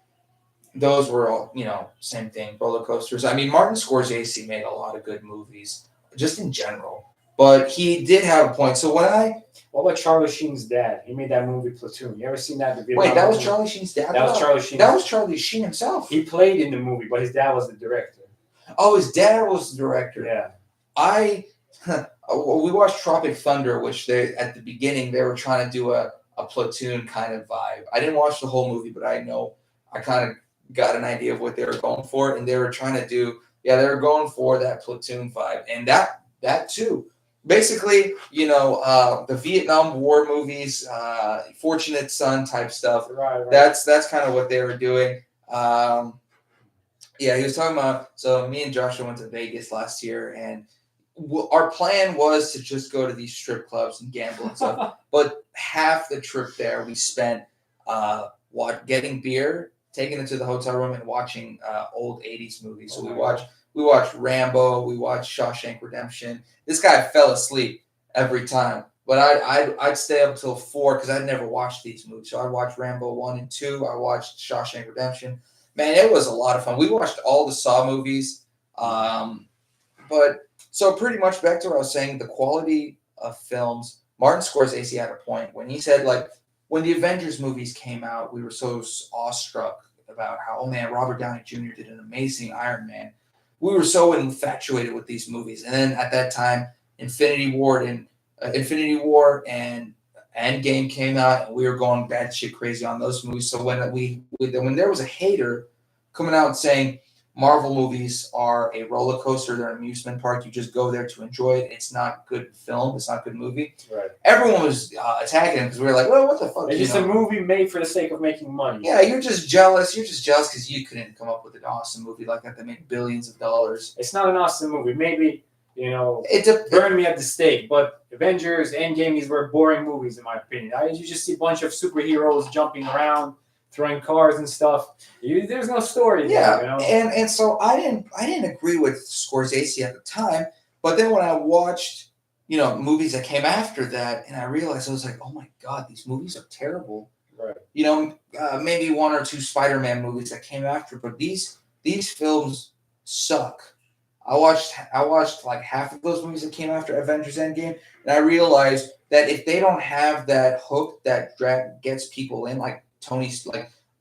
those were all, same thing, roller coasters. I mean, Martin Scorsese made a lot of good movies, just in general. But he did have a point. So what about Charlie Sheen's dad? He made that movie Platoon. You ever seen that? Wait, that was Charlie Sheen's dad? That was Charlie Sheen. That was Charlie Sheen himself. He played in the movie, but his dad was the director. Oh, his dad was the director. Yeah. We watched Tropic Thunder, which at the beginning they were trying to do a Platoon kind of vibe. I didn't watch the whole movie, but I know I kind of got an idea of what they were going for, and they were trying to do. Yeah, they were going for that Platoon vibe, and that too. Basically, the Vietnam War movies, Fortunate Son type stuff. Right. That's kind of what they were doing. Yeah, he was talking about. So me and Joshua went to Vegas last year, and our plan was to just go to these strip clubs and gamble and stuff. But half the trip there we spent getting beer, taking it to the hotel room, and watching old 80s movies. So we watched Rambo, we watched Shawshank Redemption. This guy fell asleep every time, but I'd stay up until 4 because I'd never watched these movies. So I watched Rambo 1 and 2. I watched Shawshank Redemption. Man, it was a lot of fun. We watched all the Saw movies. But so pretty much back to what I was saying, the quality of films. Martin Scorsese had a point when he said, like, when the Avengers movies came out, we were so awestruck about how, oh man, Robert Downey Jr. did an amazing Iron Man. We were so infatuated with these movies, and then at that time, Infinity War and Endgame came out, and we were going batshit crazy on those movies. So when there was a hater coming out saying Marvel movies are a roller coaster, they're an amusement park, you just go there to enjoy it, it's not good film, it's not good movie. Right. Everyone was attacking him because we were like, well, what the fuck? It's just a movie made for the sake of making money. Yeah, you're just jealous. You're just jealous because you couldn't come up with an awesome movie like that made billions of dollars. It's not an awesome movie. Maybe, it burned me at the stake, but Avengers, Endgame, these were boring movies in my opinion. You just see a bunch of superheroes jumping around, throwing cars and stuff. There's no story. Yeah, there, and so I didn't agree with Scorsese at the time, but then when I watched movies that came after that, and I realized I was like, oh my god, these movies are terrible. Right. Maybe one or two Spider-Man movies that came after, but these films suck. I watched like half of those movies that came after Avengers Endgame, and I realized that if they don't have that hook that gets people in, like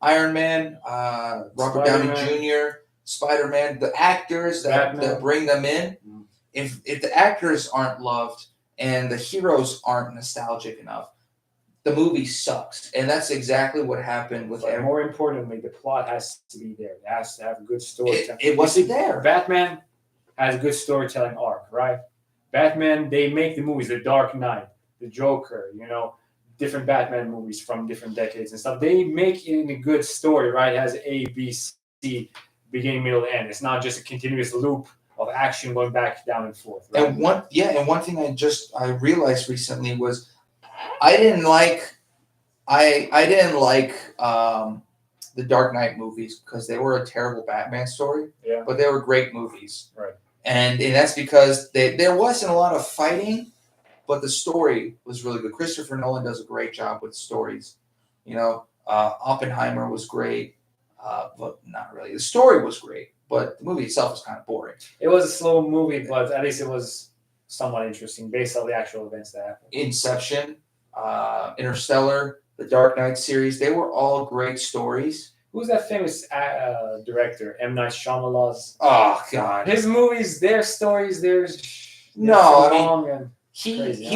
Iron Man, Robert Downey Spider-Man. Jr., Spider-Man, the actors that Batman. bring them in, Mm. if the actors aren't loved and the heroes aren't nostalgic enough, the movie sucks. And that's exactly what happened with But more importantly, the plot has to be there. It has to have a good storytelling. it wasn't there. Batman has a good storytelling arc, right? Batman, they make the movies, The Dark Knight, The Joker, different Batman movies from different decades and stuff. They make it in a good story, right? It has A, B, C, beginning, middle, end. It's not just a continuous loop of action going back down and forth. Right? And one thing I realized recently was I didn't like the Dark Knight movies because they were a terrible Batman story. Yeah. But they were great movies. Right. And that's because there wasn't a lot of fighting, but the story was really good. Christopher Nolan does a great job with stories. Oppenheimer was great, but not really. The story was great, but the movie itself was kind of boring. It was a slow movie, but at least it was somewhat interesting based on the actual events that happened. Inception, Interstellar, the Dark Knight series, they were all great stories. Who's that famous director? M. Night Shyamalan's. Oh God, his movies, their stories, he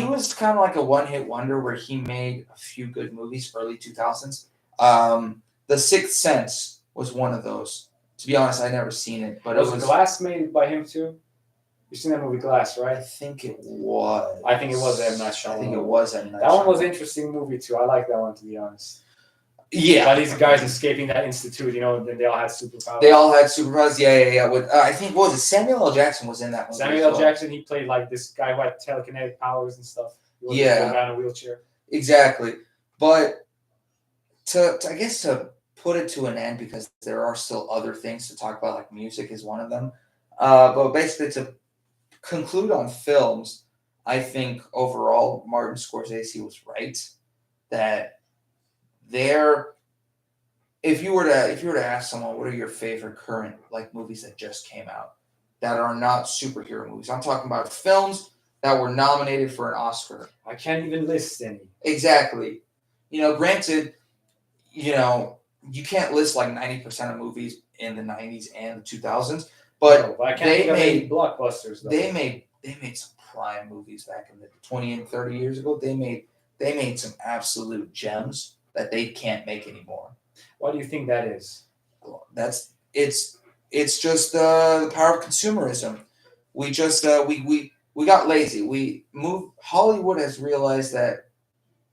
was kind of like a one-hit wonder where he made a few good movies early 2000s. The Sixth Sense was one of those. To be honest, I never seen it, but was Glass made by him too? You've seen that movie Glass, right? I think it was. I think it was M. Night Shyamalan. I think it was M. Night That one was Shyamalan. an interesting movie too. I like that one, to be honest. Yeah. By these guys escaping that institute, then they all had superpowers. They all had superpowers. Yeah. With I think what was it? Samuel L. Jackson was in that movie. Samuel L. Jackson, he played like this guy who had telekinetic powers and stuff. He was a guy in a wheelchair. Exactly. But to put it to an end, because there are still other things to talk about, like music is one of them. But basically, to conclude on films, I think overall Martin Scorsese was right that if you were to ask someone what are your favorite current movies that just came out that are not superhero movies, I'm talking about films that were nominated for an Oscar. I can't even list any. Exactly. Granted, you can't list 90% of movies in the 90s and the 2000s, but I can't think of any blockbusters though. They made some prime movies back in the 20 and 30 years ago. They made some absolute gems that they can't make anymore. Why do you think that is? It's just the power of consumerism. We just we got lazy. Hollywood has realized that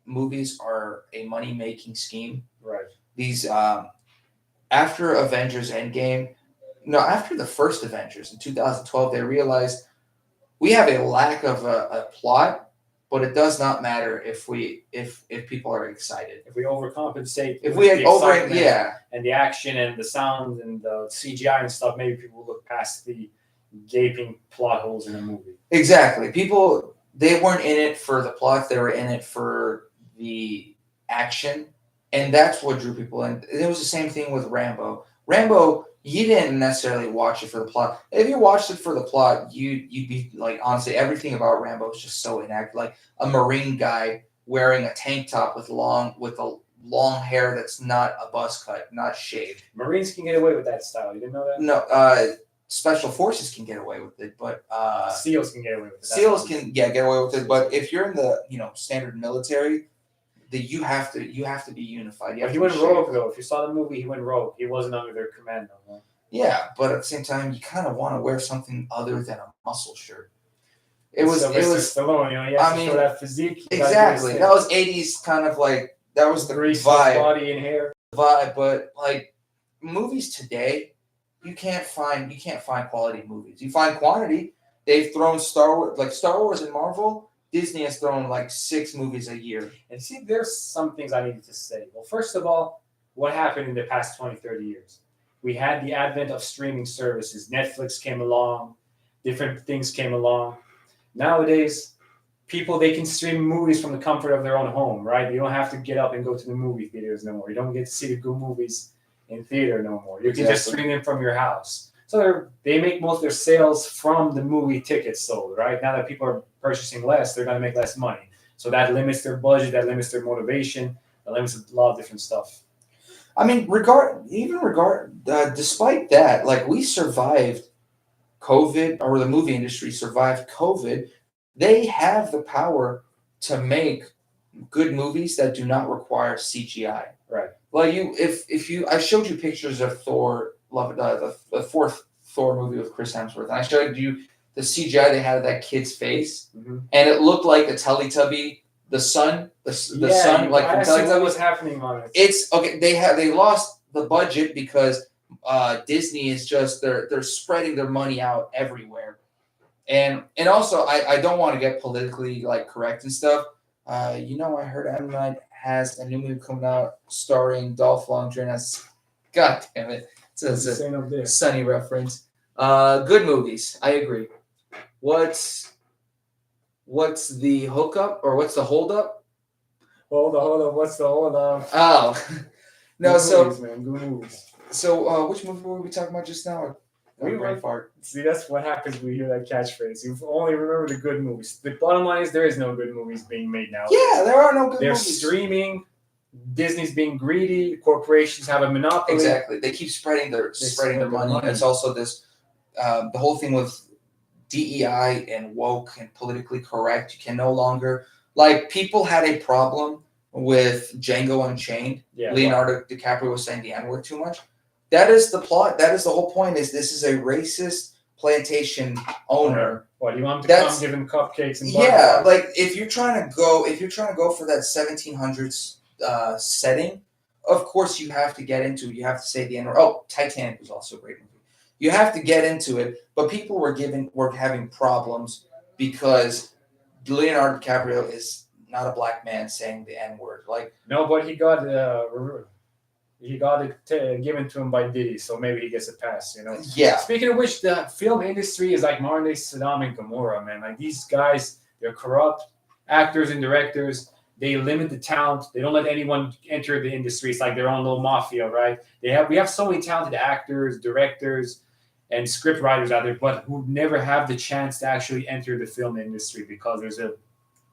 movies are a money-making scheme. Right. These after Avengers Endgame, after the first Avengers in 2012, they realized we have a lack of a plot. But it does not matter if people are excited. If we overcompensate, if we and the action and the sound and the CGI and stuff, maybe people will look past the gaping plot holes in the movie. Exactly. People, they weren't in it for the plot; they were in it for the action, and that's what drew people in. It was the same thing with Rambo. Rambo, you didn't necessarily watch it for the plot. If you watched it for the plot, you'd be honestly, everything about Rambo is just so inaccurate. Like a Marine guy wearing a tank top with a long hair that's not a buzz cut, not shaved. Marines can get away with that style. You didn't know that? No, special forces can get away with it, but SEALs can get away with it. SEALs can get away with it, but if you're in the standard military, you have to be unified. He went rogue though. If you saw the movie, he went rogue. He wasn't under their command no more. Yeah, but at the same time, you kind of want to wear something other than a muscle shirt. It was Stallone, you have to show that physique. Exactly. That was 80s kind of that was the grease, vibe. Body and hair. Vibe, but movies today, you can't find quality movies. You find quantity. They've thrown Star Wars and Marvel. Disney has thrown 6 movies a year. And see, there's some things I needed to say. Well, first of all, what happened in the past 20, 30 years? We had the advent of streaming services. Netflix came along. Different things came along. Nowadays, people, they can stream movies from the comfort of their own home, right? You don't have to get up and go to the movie theaters no more. You don't get to see the good movies in theater no more. You can just stream them from your house. So they make most of their sales from the movie tickets sold, right? Now that people are purchasing less, they're going to make less money. So that limits their budget, that limits their motivation, that limits a lot of different stuff. I mean, despite that, like we survived COVID, or the movie industry survived COVID. They have the power to make good movies that do not require CGI. Right. Like I showed you pictures of Thor, the fourth Thor movie with Chris Hemsworth, and I showed you the CGI they had of that kid's face, and it looked like a Teletubby, the sun, the sun, like from Teletubbies. What was happening on it? It's okay. They lost the budget because Disney is just they're spreading their money out everywhere, and also I don't want to get politically like correct and stuff. I heard M. Night has a new movie coming out starring Dolph Lundgren as. God damn it! It's a Sunny reference. Good movies. I agree. What's the hookup or what's the holdup? Hold up. What's the hold up? Oh, no. Good movies. So, which movie were we talking about just now? Brain fart. See, that's what happens when you hear that catchphrase. You only remember the good movies. The bottom line is there is no good movies being made now. Yeah, there are no good movies. They're streaming. Disney's being greedy. Corporations have a monopoly. Exactly. They keep spreading their money. It's also this the whole thing with DEI and woke and politically correct. You can no longer people had a problem with Django Unchained. Yeah, Leonardo DiCaprio was saying the N-word too much. That is the plot. That is the whole point. Is this is a racist plantation owner? What, you want him to come give him cupcakes and yeah, like if you're trying to go for that 1700s setting, of course you have to get into it. You have to say the N-word. Oh, Titanic was also a great movie. You have to get into it, but people were having problems because Leonardo DiCaprio is not a black man saying the N-word. No, but he got it given to him by Diddy, so maybe he gets a pass, Yeah. Speaking of which, the film industry is like modern day Sodom and Gomorrah, man. Like these guys, they're corrupt actors and directors. They limit the talent. They don't let anyone enter the industry. It's like their own little mafia, right? We have so many talented actors, directors, and script writers out there, but who never have the chance to actually enter the film industry because there's a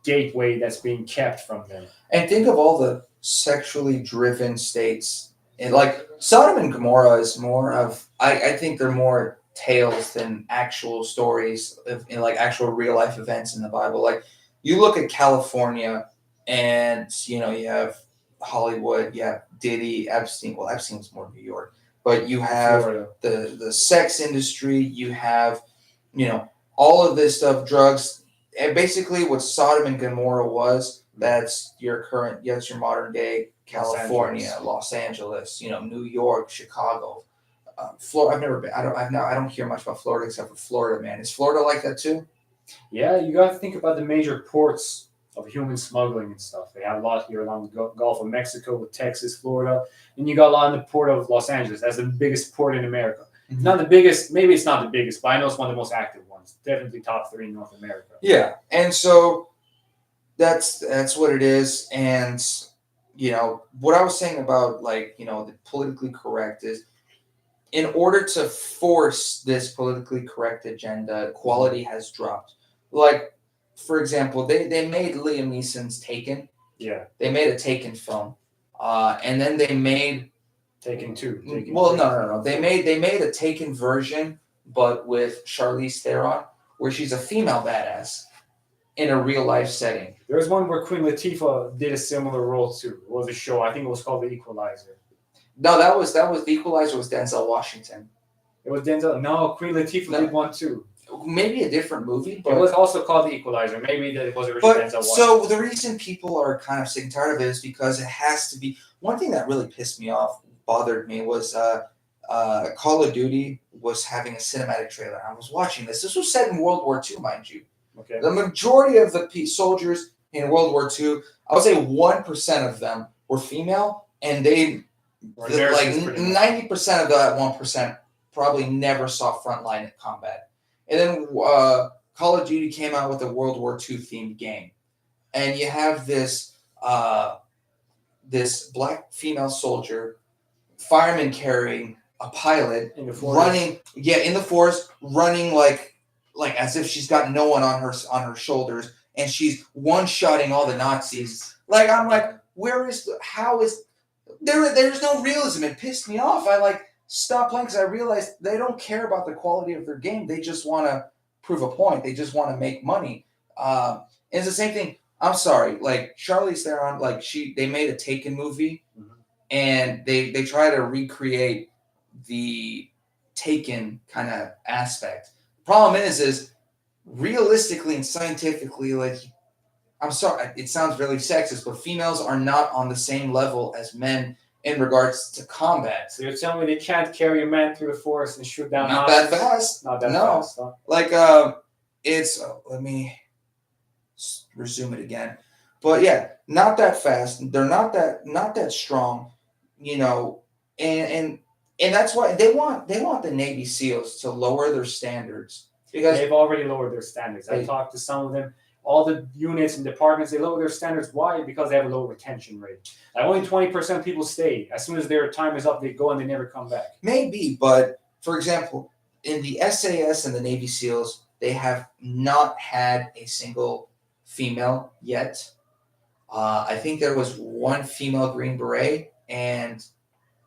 gateway that's being kept from them. And think of all the sexually driven states. And Sodom and Gomorrah is more of, I think they're more tales than actual stories in actual real life events in the Bible. Like you look at California and, you have Hollywood, you have Diddy, Epstein. Well, Epstein was more New York. But you have the sex industry, you have, all of this stuff, drugs. And basically what Sodom and Gomorrah was, that's your modern day California, Los Angeles, New York, Chicago. Florida, I've never been. I don't hear much about Florida except for Florida, man. Is Florida like that too? Yeah, you got to think about the major ports of human smuggling and stuff. They have a lot here along the Gulf of Mexico with Texas, Florida, and you got a lot in the port of Los Angeles. That's the biggest port in America. Mm-hmm. Not the biggest, maybe it's not the biggest, but I know it's one of the most active ones. Definitely top 3 in North America. Yeah, and so that's what it is. And what I was saying about the politically correct is, in order to force this politically correct agenda, quality has dropped. For example, they made Liam Neeson's Taken. Yeah. They made a Taken film. And then they made Taken 2. No. They made a Taken version, but with Charlize Theron, where she's a female badass in a real life setting. There was one where Queen Latifah did a similar role too. It was a show. I think it was called The Equalizer. No, that was The Equalizer was Denzel Washington. It was Denzel. No, Queen Latifah did one too. Maybe a different movie, but it was also called The Equalizer. Maybe it was originally Denzel Washington. So the reason people are kind of sick and tired of it is because it has to be. One thing that really pissed me off, bothered me, was Call of Duty was having a cinematic trailer. I was watching this. This was set in World War II, mind you. Okay. The majority of the soldiers in World War II, I would say 1% of them were female, and 90% of that 1% probably never saw frontline combat. And then Call Call of Duty came out with a World War II themed game, and you have this black female soldier, fireman carrying a pilot In the forest. running, in the forest, running like as if she's got no one on her shoulders, and she's one-shotting all the Nazis. Like I'm like, how is there's no realism. It pissed me off. I stopped playing because I realized they don't care about the quality of their game. They just want to prove a point. They just want to make money. And it's the same thing. I'm sorry, like Charlize Theron, they made a Taken movie, and they try to recreate the Taken kind of aspect. Problem is realistically and scientifically, I'm sorry, it sounds really sexist, but females are not on the same level as men in regards to combat. So you're telling me they can't carry a man through the forest and shoot down Not Nazis? that fast. Not that No. fast. Huh? Let me resume it again. But yeah, not that fast. They're not that strong, and that's why they want the Navy SEALs to lower their standards, because they've already lowered their standards. I talked to some of them. All the units and departments, they lower their standards. Why? Because they have a low retention rate. Only 20% of people stay. As soon as their time is up, they go and they never come back. Maybe, but for example, in the SAS and the Navy SEALs, they have not had a single female yet. I think there was one female Green Beret, and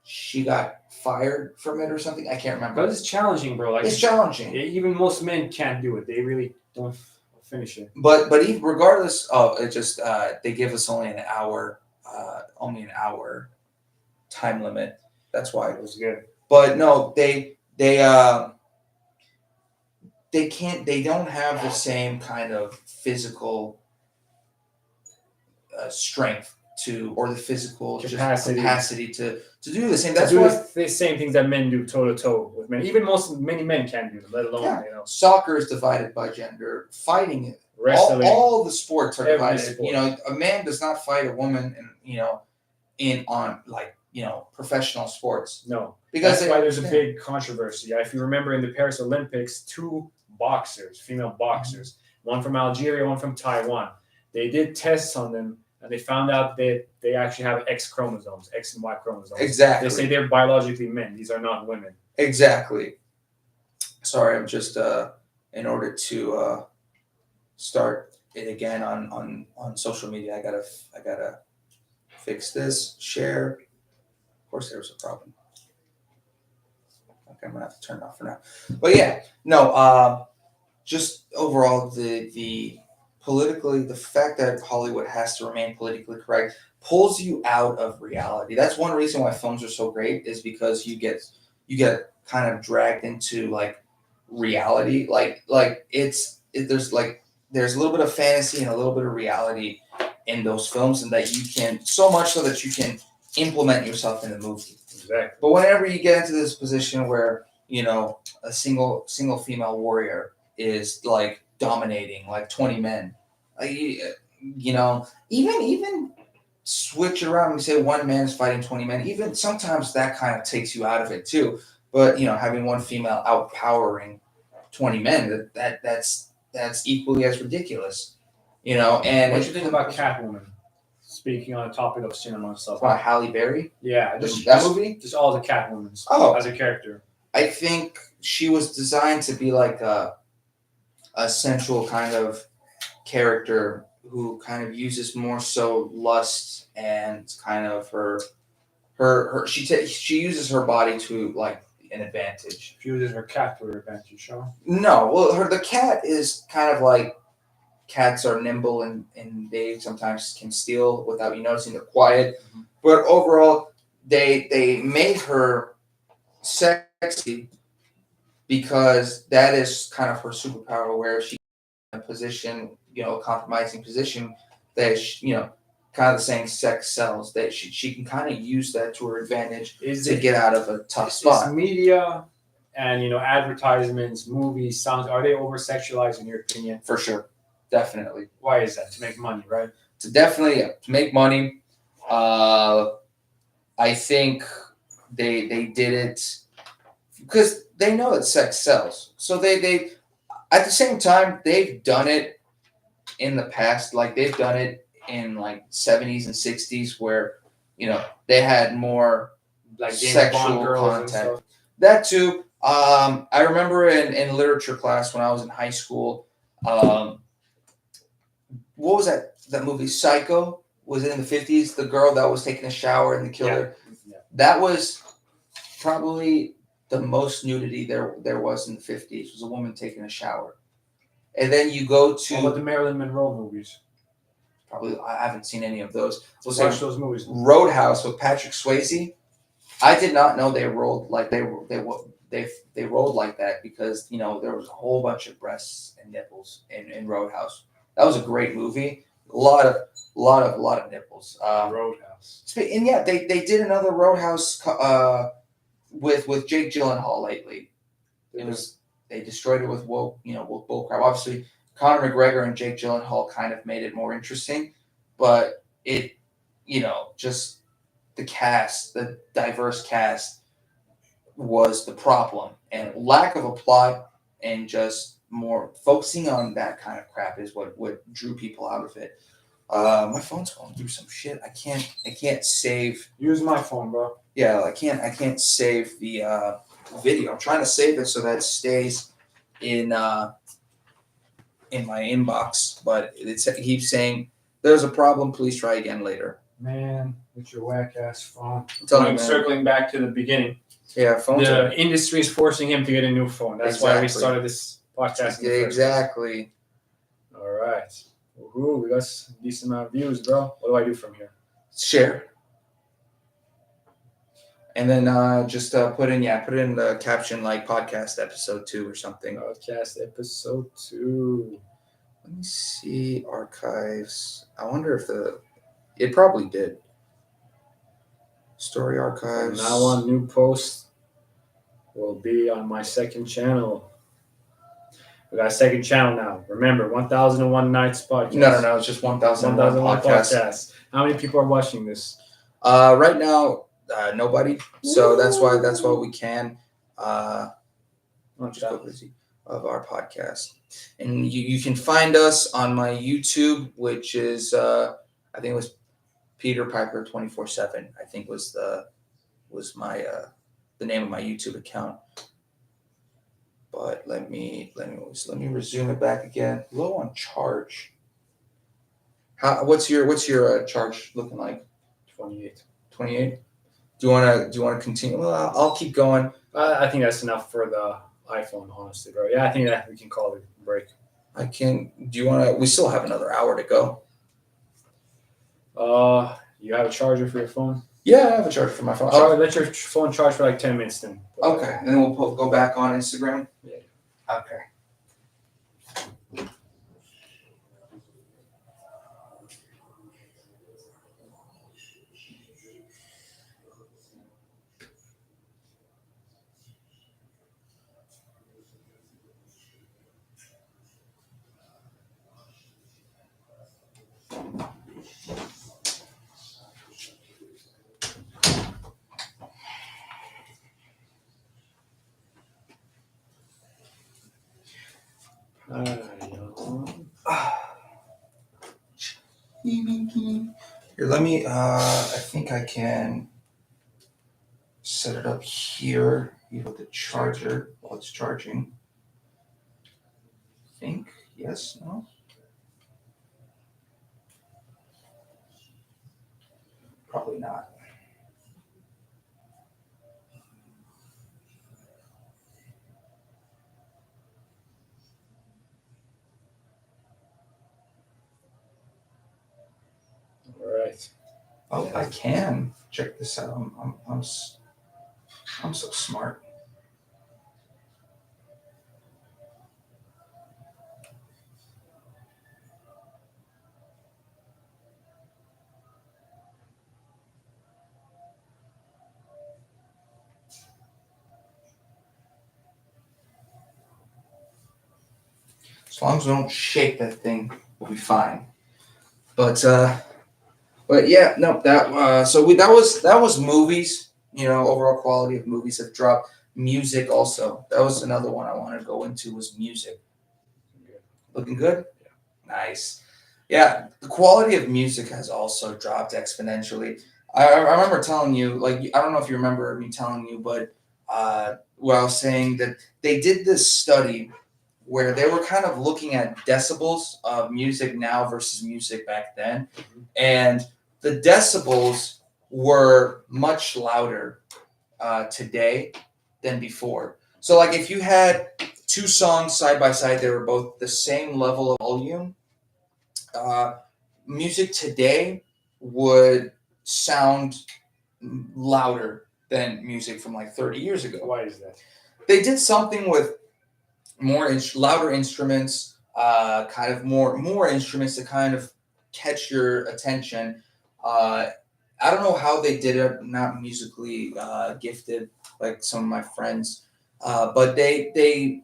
she got fired from it or something. I can't remember. But it's challenging, bro. It's challenging. Even most men can't do it. They really don't finish it. But even regardless, it just they give us only an hour time limit. That's why It was good. But no, they can't. They don't have the same kind of physical strength or the physical capacity to do the same. That's the same things that men do toe to toe with men. Even many men can't do them, let alone Soccer is divided by gender. Fighting, wrestling, all the sports are divided. Sport. A man does not fight a woman, on professional sports. No, because that's why there's a big controversy. If you remember, in the Paris Olympics, 2 female boxers, one from Algeria, one from Taiwan, they did tests on them. And they found out that they actually have X chromosomes, X and Y chromosomes. Exactly. They say they're biologically men. These are not women. Exactly. Sorry, I'm just in order to start it again on social media, I gotta fix this. Share. Of course, there was a problem. Okay, I'm gonna have to turn it off for now. But yeah, no. Just overall, the politically, the fact that Hollywood has to remain politically correct pulls you out of reality. That's one reason why films are so great, is because you get kind of dragged into reality. There's a little bit of fantasy and a little bit of reality in those films, and that you can, so much so that you can implement yourself in the movie. Exactly. But whenever you get into this position where a single female warrior is dominating 20 men, even switch around and say one man is fighting 20 men, even sometimes that kind of takes you out of it too. But having one female outpowering 20 men, that's equally as ridiculous. And what do you think about Catwoman? Speaking on the topic of cinema and stuff. About Halle Berry? Yeah, that movie? Just all the Catwomans as a character. I think she was designed to be like a sensual kind of character who kind of uses more so lust and kind of her she uses her body to an advantage. She uses her cat to her advantage, huh? No, well, the cat is kind of cats are nimble and they sometimes can steal without you noticing. They're quiet, but overall they made her sexy because that is kind of her superpower, where she in a position, a compromising position that kind of the saying sex sells, that she can kind of use that to her advantage to get out of a tough spot. Is media and advertisements, movies, songs, are they over sexualized in your opinion? For sure, definitely. Why is that? To make money, right? To make money. I think they did it because they know that sex sells. So At the same time, they've done it in the past. Like they've done it in like 70s and 60s, where they had more like James sexual Bond girls and content. stuff. That too. I remember in literature class when I was in high school. What was that movie? Psycho. Was it in the 50s? The girl that was taking a shower and the killer. Yeah. That was probably the most nudity there was in the 50s. Was a woman taking a shower. And then you go to What about the Marilyn Monroe movies? probably I haven't seen any of those. Watch Say those movies. Roadhouse with Patrick Swayze. I did not know they rolled like they rolled like that, because there was a whole bunch of breasts and nipples in Roadhouse. That was a great movie. A lot of nipples. Roadhouse. And yeah, they did another Roadhouse with Jake Gyllenhaal lately. It was they destroyed it with with bullcrap. Obviously, Conor McGregor and Jake Gyllenhaal kind of made it more interesting, but it just the cast, the diverse cast, was the problem, and lack of a plot and just more focusing on that kind of crap is what drew people out of it. My phone's going through some shit. I can't save. Use my phone, bro. Yeah, I can't save the video. I'm trying to save it so that it stays in my inbox, but it keeps saying there's a problem. Please try again later. Man, with your whack ass phone. I'm circling back to the beginning. Yeah, phones. The industry is forcing him to get a new phone. That's why we started this podcast. Exactly. All right. Woohoo, we got a decent amount of views, bro. What do I do from here? Share. And then just put in the caption like podcast episode 2 or something. Podcast episode 2. Let me see archives. I wonder if it probably did. Story archives. From now on, new posts will be on my second channel. We got a second channel now. Remember, 1001 Nights podcast. No. It's just 1001 podcast. How many people are watching this? Right now, nobody. So that's why we can just go busy of our podcast. And you can find us on my YouTube, which is I think it was Peter Piper 24/7. I think was my the name of my YouTube account. But let me resume it back again. Low on charge. What's your charge looking like? 28. 28. Do you want to continue? Well, I'll keep going. I think that's enough for the iPhone, honestly, bro. Yeah, I think that we can call it a break. I can. Do you want to? We still have another hour to go. You have a charger for your phone? Yeah, I have a charger for my phone. Let your phone charge for like 10 minutes then. Okay, and then we'll go back on Instagram. Yeah. Okay. Here, let me. I think I can set it up here. With the charger while it's charging. I think yes, no. Probably not. All right. Oh, I can check this out. I'm so smart. As long as we don't shake that thing, we'll be fine. But yeah, no, that that was movies. Overall quality of movies have dropped. Music also. That was another one I wanted to go into was music. Looking good? Nice. Yeah, the quality of music has also dropped exponentially. I remember telling you, like, I don't know if you remember me telling you, but where I was saying that they did this study where they were kind of looking at decibels of music now versus music back then. And the decibels were much louder today than before. So, like, if you had two songs side by side, they were both the same level of volume. Uh, Music today would sound louder than music from like 30 years ago. Why is that? They did something with louder instruments, kind of more instruments to kind of catch your attention. Uh, I don't know how they did it. I'm not musically gifted like some of my friends, but they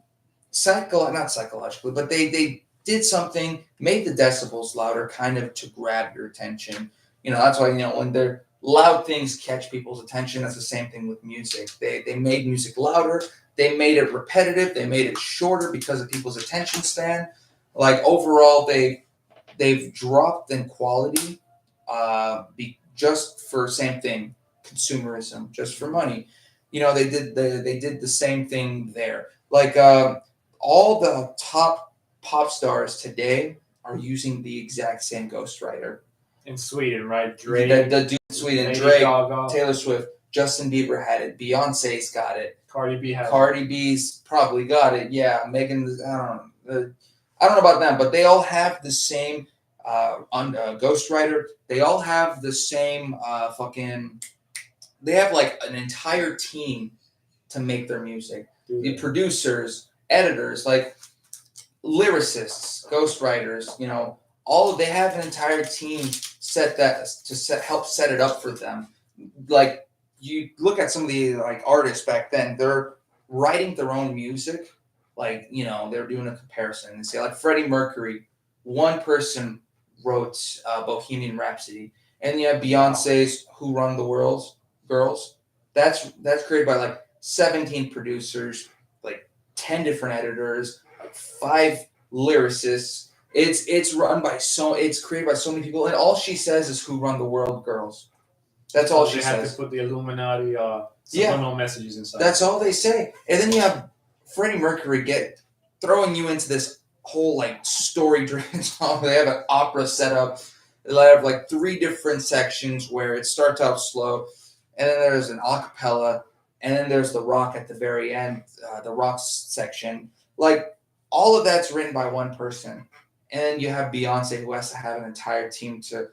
not psychologically, but they did something, made the decibels louder, kind of to grab your attention. That's why when they're loud things catch people's attention. That's the same thing with music. They made music louder. They made it repetitive. They made it shorter because of people's attention span. Like overall, they've dropped in quality, just for same thing, consumerism, just for money. They did the same thing there. Like all the top pop stars today are using the exact same ghostwriter. In Sweden, right? Drake, the dude in Sweden, Lady Drake, Gaga, Taylor Swift, Justin Bieber had it. Beyonce's got it. Cardi B has Cardi B's probably got it. Yeah, Megan. I don't know about them, but they all have the same ghostwriter. They all have the same fucking. They have like an entire team to make their music. The producers, editors, like lyricists, ghostwriters. All they have an entire team help set it up for them. Like you look at some of the like artists back then, they're writing their own music. Like they're doing a comparison and say like Freddie Mercury, one person wrote Bohemian Rhapsody, and you have Beyonce's "Who Run the World" girls. That's created by like 17 producers, like 10 different editors, like 5 lyricists. It's created by so many people, and all she says is "Who Run the World, girls." That's all she says. They have to put the Illuminati subliminal messages inside. That's all they say. And then you have Freddie Mercury throwing you into this whole like story-driven song. They have an opera set up. They have like 3 different sections where it starts out slow, and then there's an a cappella, and then there's the rock at the very end, the rock section. Like all of that's written by one person. And then you have Beyonce, who has to have an entire team to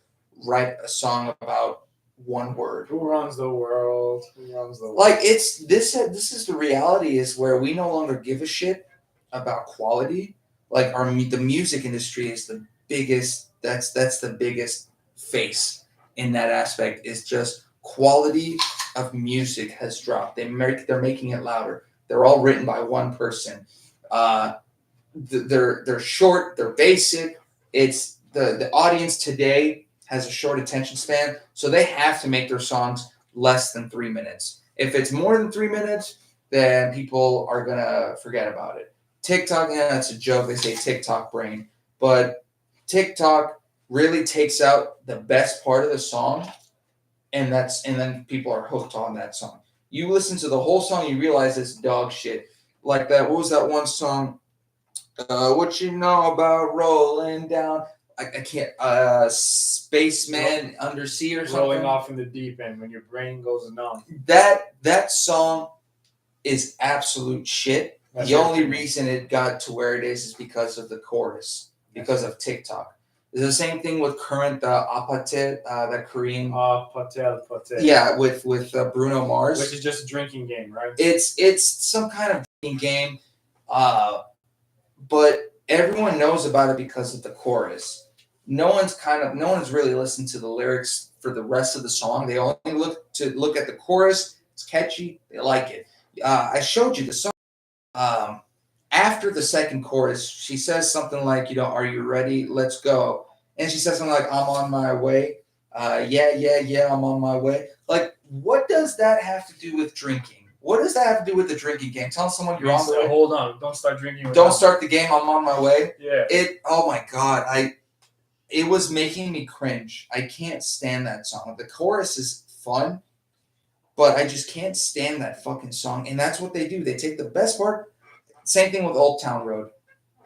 write a song about one word. Who runs the world? Who runs the world? Like this is the reality, is where we no longer give a shit about quality. Like the music industry is the biggest. That's the biggest face in that aspect. Is just quality of music has dropped. They're making it louder. They're all written by one person. They're short. They're basic. It's the audience today has a short attention span, so they have to make their songs less than 3 minutes. If it's more than 3 minutes, then people are gonna forget about it. TikTok, yeah, that's a joke. They say TikTok brain, but TikTok really takes out the best part of the song, and then people are hooked on that song. You listen to the whole song, you realize it's dog shit. Like that. What was that one song? What you know about rolling down? I can't. Spaceman Undersea or something. Rolling off in the deep end when your brain goes numb. That song is absolute shit. That's the only reason it got to where it is because of the chorus, because of TikTok. It's the same thing with current Apate, that Korean. Patel. Yeah, with Bruno Mars. Which is just a drinking game, right? It's some kind of drinking game, but everyone knows about it because of the chorus. No one's really listened to the lyrics for the rest of the song. They only look at the chorus. It's catchy. They like it. I showed you the song. After the second chorus, she says something like, "Are you ready? Let's go." And she says something like, "I'm on my way." Yeah, I'm on my way. Like, what does that have to do with drinking? What does that have to do with the drinking game? Telling someone you're on the way. Hold on, don't start drinking. Don't start the game. I'm on my way. Yeah. Oh my god, it was making me cringe. I can't stand that song. The chorus is fun, but I just can't stand that fucking song. And that's what they do. They take the best part. Same thing with Old Town Road.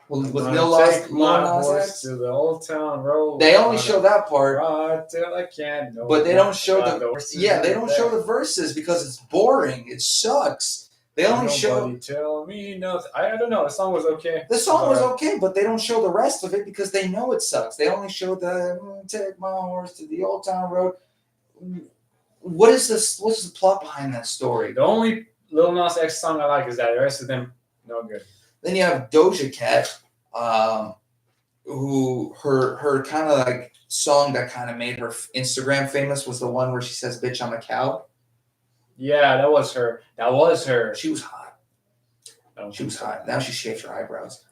With Lil Nas X. To the Old Town Road. They only show that part. Right till I can't. But they don't show they don't show the verses because it's boring. It sucks. They only show. Tell me nothing. I don't know. The song was okay. The song was okay, but they don't show the rest of it because they know it sucks. They only show the take my horse to the Old Town Road. What is this? What's the plot behind that story? The only Lil Nas X song I like is that. The rest of them, no good. Then you have Doja Cat, who her kind of like song that kind of made her Instagram famous was the one where she says, "Bitch, I'm a cow." Yeah, that was her. She was hot. She was hot. Now she shaved her eyebrows.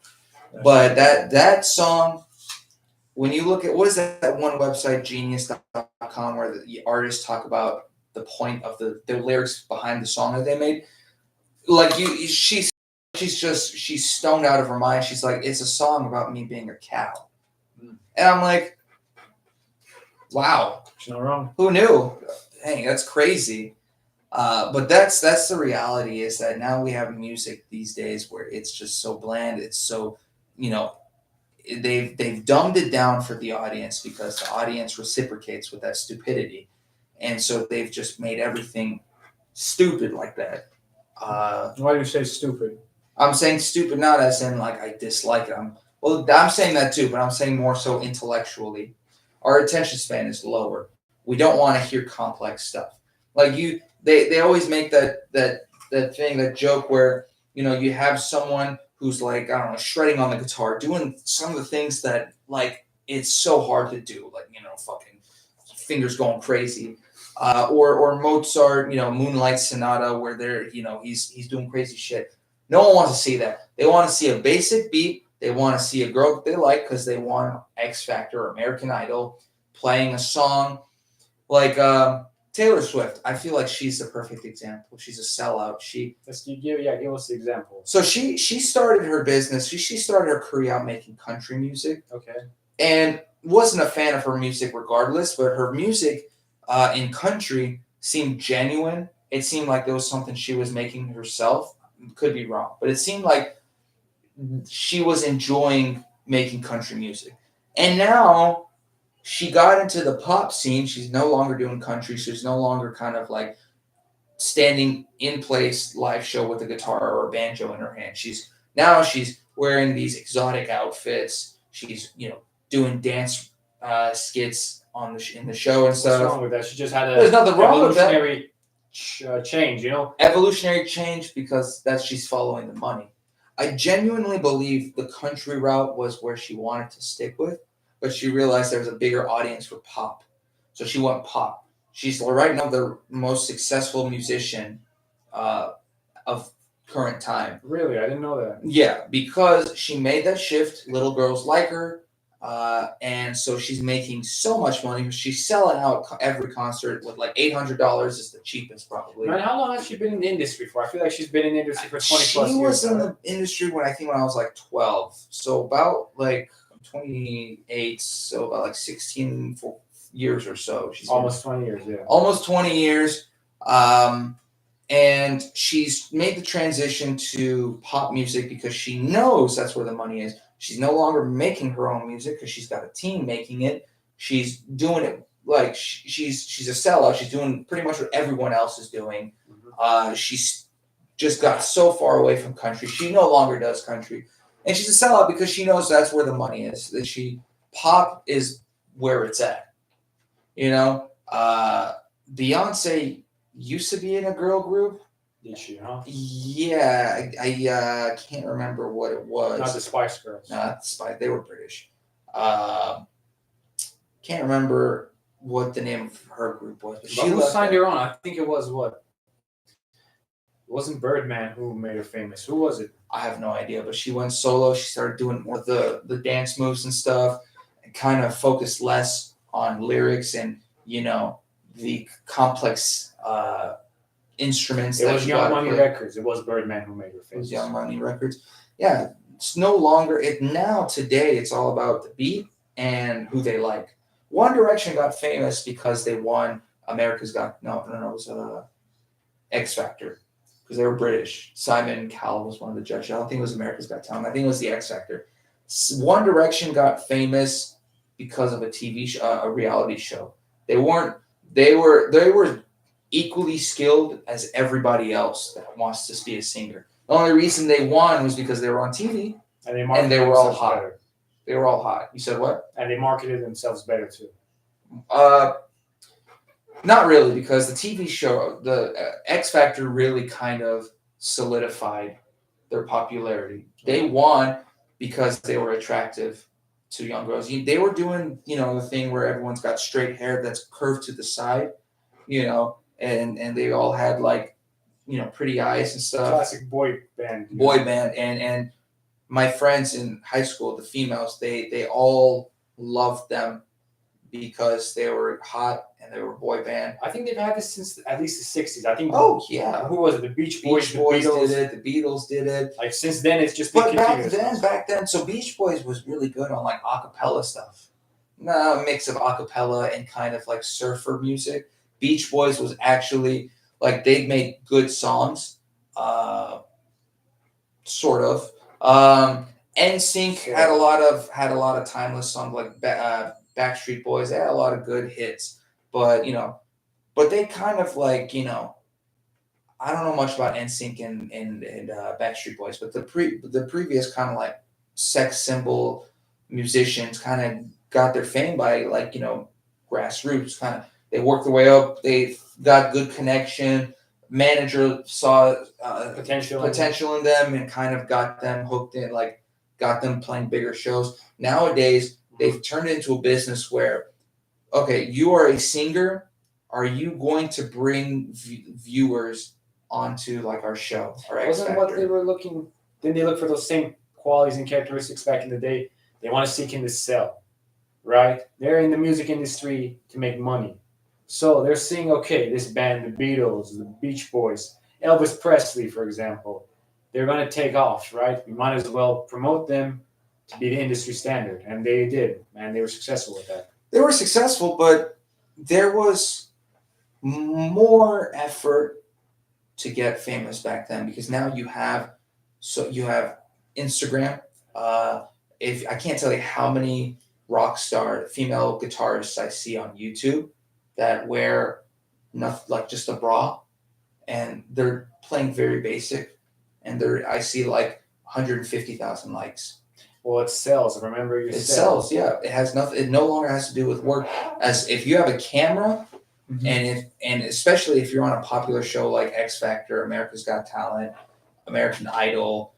No, but that song, when you look at, what is that one website, genius.com, where the artists talk about the point of the lyrics behind the song that they made? Like she's stoned out of her mind. She's like, it's a song about me being a cow. And I'm like, wow. She's not wrong. Who knew? Dang, that's crazy. But that's the reality, is that now we have music these days where it's just so bland. It's so, they've dumbed it down for the audience because the audience reciprocates with that stupidity. And so they've just made everything stupid like that. Why do you say stupid? I'm saying stupid not as in like I dislike it. I'm saying that too, but I'm saying more so intellectually. Our attention span is lower. We don't want to hear complex stuff. Like they always make that joke where, you have someone who's like, I don't know, shredding on the guitar, doing some of the things that like it's so hard to do, like, fucking fingers going crazy. Or Mozart, Moonlight Sonata, where he's doing crazy shit. No one wants to see that. They want to see a basic beat. They want to see a girl that they like because they want X Factor or American Idol playing a song. Like Taylor Swift, I feel like she's the perfect example. She's a sellout. Give us the example. So she started her business. She started her career out making country music. Okay. And wasn't a fan of her music regardless, but her music in country seemed genuine. It seemed like it was something she was making herself. Could be wrong, but it seemed like she was enjoying making country music. And now she got into the pop scene. She's no longer doing country. She's no longer kind of like standing in place live show with a guitar or a banjo in her hand. She's wearing these exotic outfits. She's doing dance skits in the show and stuff. What's wrong with that? She just had There's nothing wrong with that. Change, Evolutionary change, because she's following the money. I genuinely believe the country route was where she wanted to stick with, but she realized there was a bigger audience for pop. So she went pop. She's right now the most successful musician of current time. Really? I didn't know that. Yeah, because she made that shift. Little girls like her. And so she's making so much money. She's selling out every concert with like $800 is the cheapest probably. Man, how long has she been in the industry for? I feel like she's been in the industry for 20 plus years. She was in the industry when I was like 12. So about like 28, so about like 16 years or so. She's almost 20 years, yeah. Almost 20 years. And she's made the transition to pop music because she knows that's where the money is. She's no longer making her own music because she's got a team making it. She's doing it like she's a sellout. She's doing pretty much what everyone else is doing. Mm-hmm. She's just got so far away from country. She no longer does country. And she's a sellout because she knows that's where the money is. That pop is where it's at. Beyonce used to be in a girl group. Did she, huh? Yeah, I can't remember what it was. Not the Spice Girls. No, not the Spice. They were British. Can't remember what the name of her group was. But who signed her on? I think it was what? It wasn't Birdman who made her famous. Who was it? I have no idea, but she went solo. She started doing more of the dance moves and stuff, and kind of focused less on lyrics and, the complex instruments It that was you Young gotta Money play. Records. It was Birdman who made her It famous. was Young Money Records. Yeah, it's no longer it now. Today, it's all about the beat and who they like. One Direction got famous because they won America's Got no, it was X Factor because they were British. Simon Cowell was one of the judges. I don't think it was America's Got Talent. I think it was the X Factor. One Direction got famous because of a TV show, a reality show. They weren't. They were equally skilled as everybody else that wants to be a singer. The only reason they won was because they were on TV And they were all themselves hot. better. They were all hot. You said what? And they marketed themselves better too. Uh, Not really, because the TV show, the X Factor, really kind of solidified their popularity. They won because they were attractive to young girls. They were doing, the thing where everyone's got straight hair that's curved to the side, and they all had like, pretty eyes and stuff. Classic boy band. Boy band, and my friends in high school, the females, they all loved them because they were hot and they were boy band. I think they've had this since at least the 60s. I think. Oh yeah, Who was it? The Beach Boys. Beach Boys the Beatles. did it. The Beatles did it. Like since then, it's just been But continuous. back then, so Beach Boys was really good on like acapella stuff. A mix of acapella and kind of like surfer music. Beach Boys was actually like they made good songs, sort of. NSYNC had a lot of timeless songs like Backstreet Boys. They had a lot of good hits, but they kind of like I don't know much about NSYNC and Backstreet Boys, but the previous kind of like sex symbol musicians kind of got their fame by like grassroots kind of. They worked their way up. They got good connection. Manager saw potential in them and kind of got them hooked in, like got them playing bigger shows. Nowadays, they've turned it into a business where, okay, you are a singer. Are you going to bring viewers onto like our show? Wasn't what they were looking? Didn't they look for those same qualities and characteristics back in the day? They want to seek in to sell, right? They're in the music industry to make money. So they're seeing, okay, this band, the Beatles, the Beach Boys, Elvis Presley, for example, they're going to take off, right? We might as well promote them to be the industry standard. And they did, and they were successful with that. They were successful, but there was more effort to get famous back then because now you have Instagram. If I can't tell you how many rock star female guitarists I see on YouTube that wear nothing like just a bra, and they're playing very basic, and I see like 150,000 likes. Well, it sells. Remember, it sells. Yeah, it has nothing. It no longer has to do with work. As if you have a camera, and especially if you're on a popular show like X Factor, America's Got Talent, American Idol,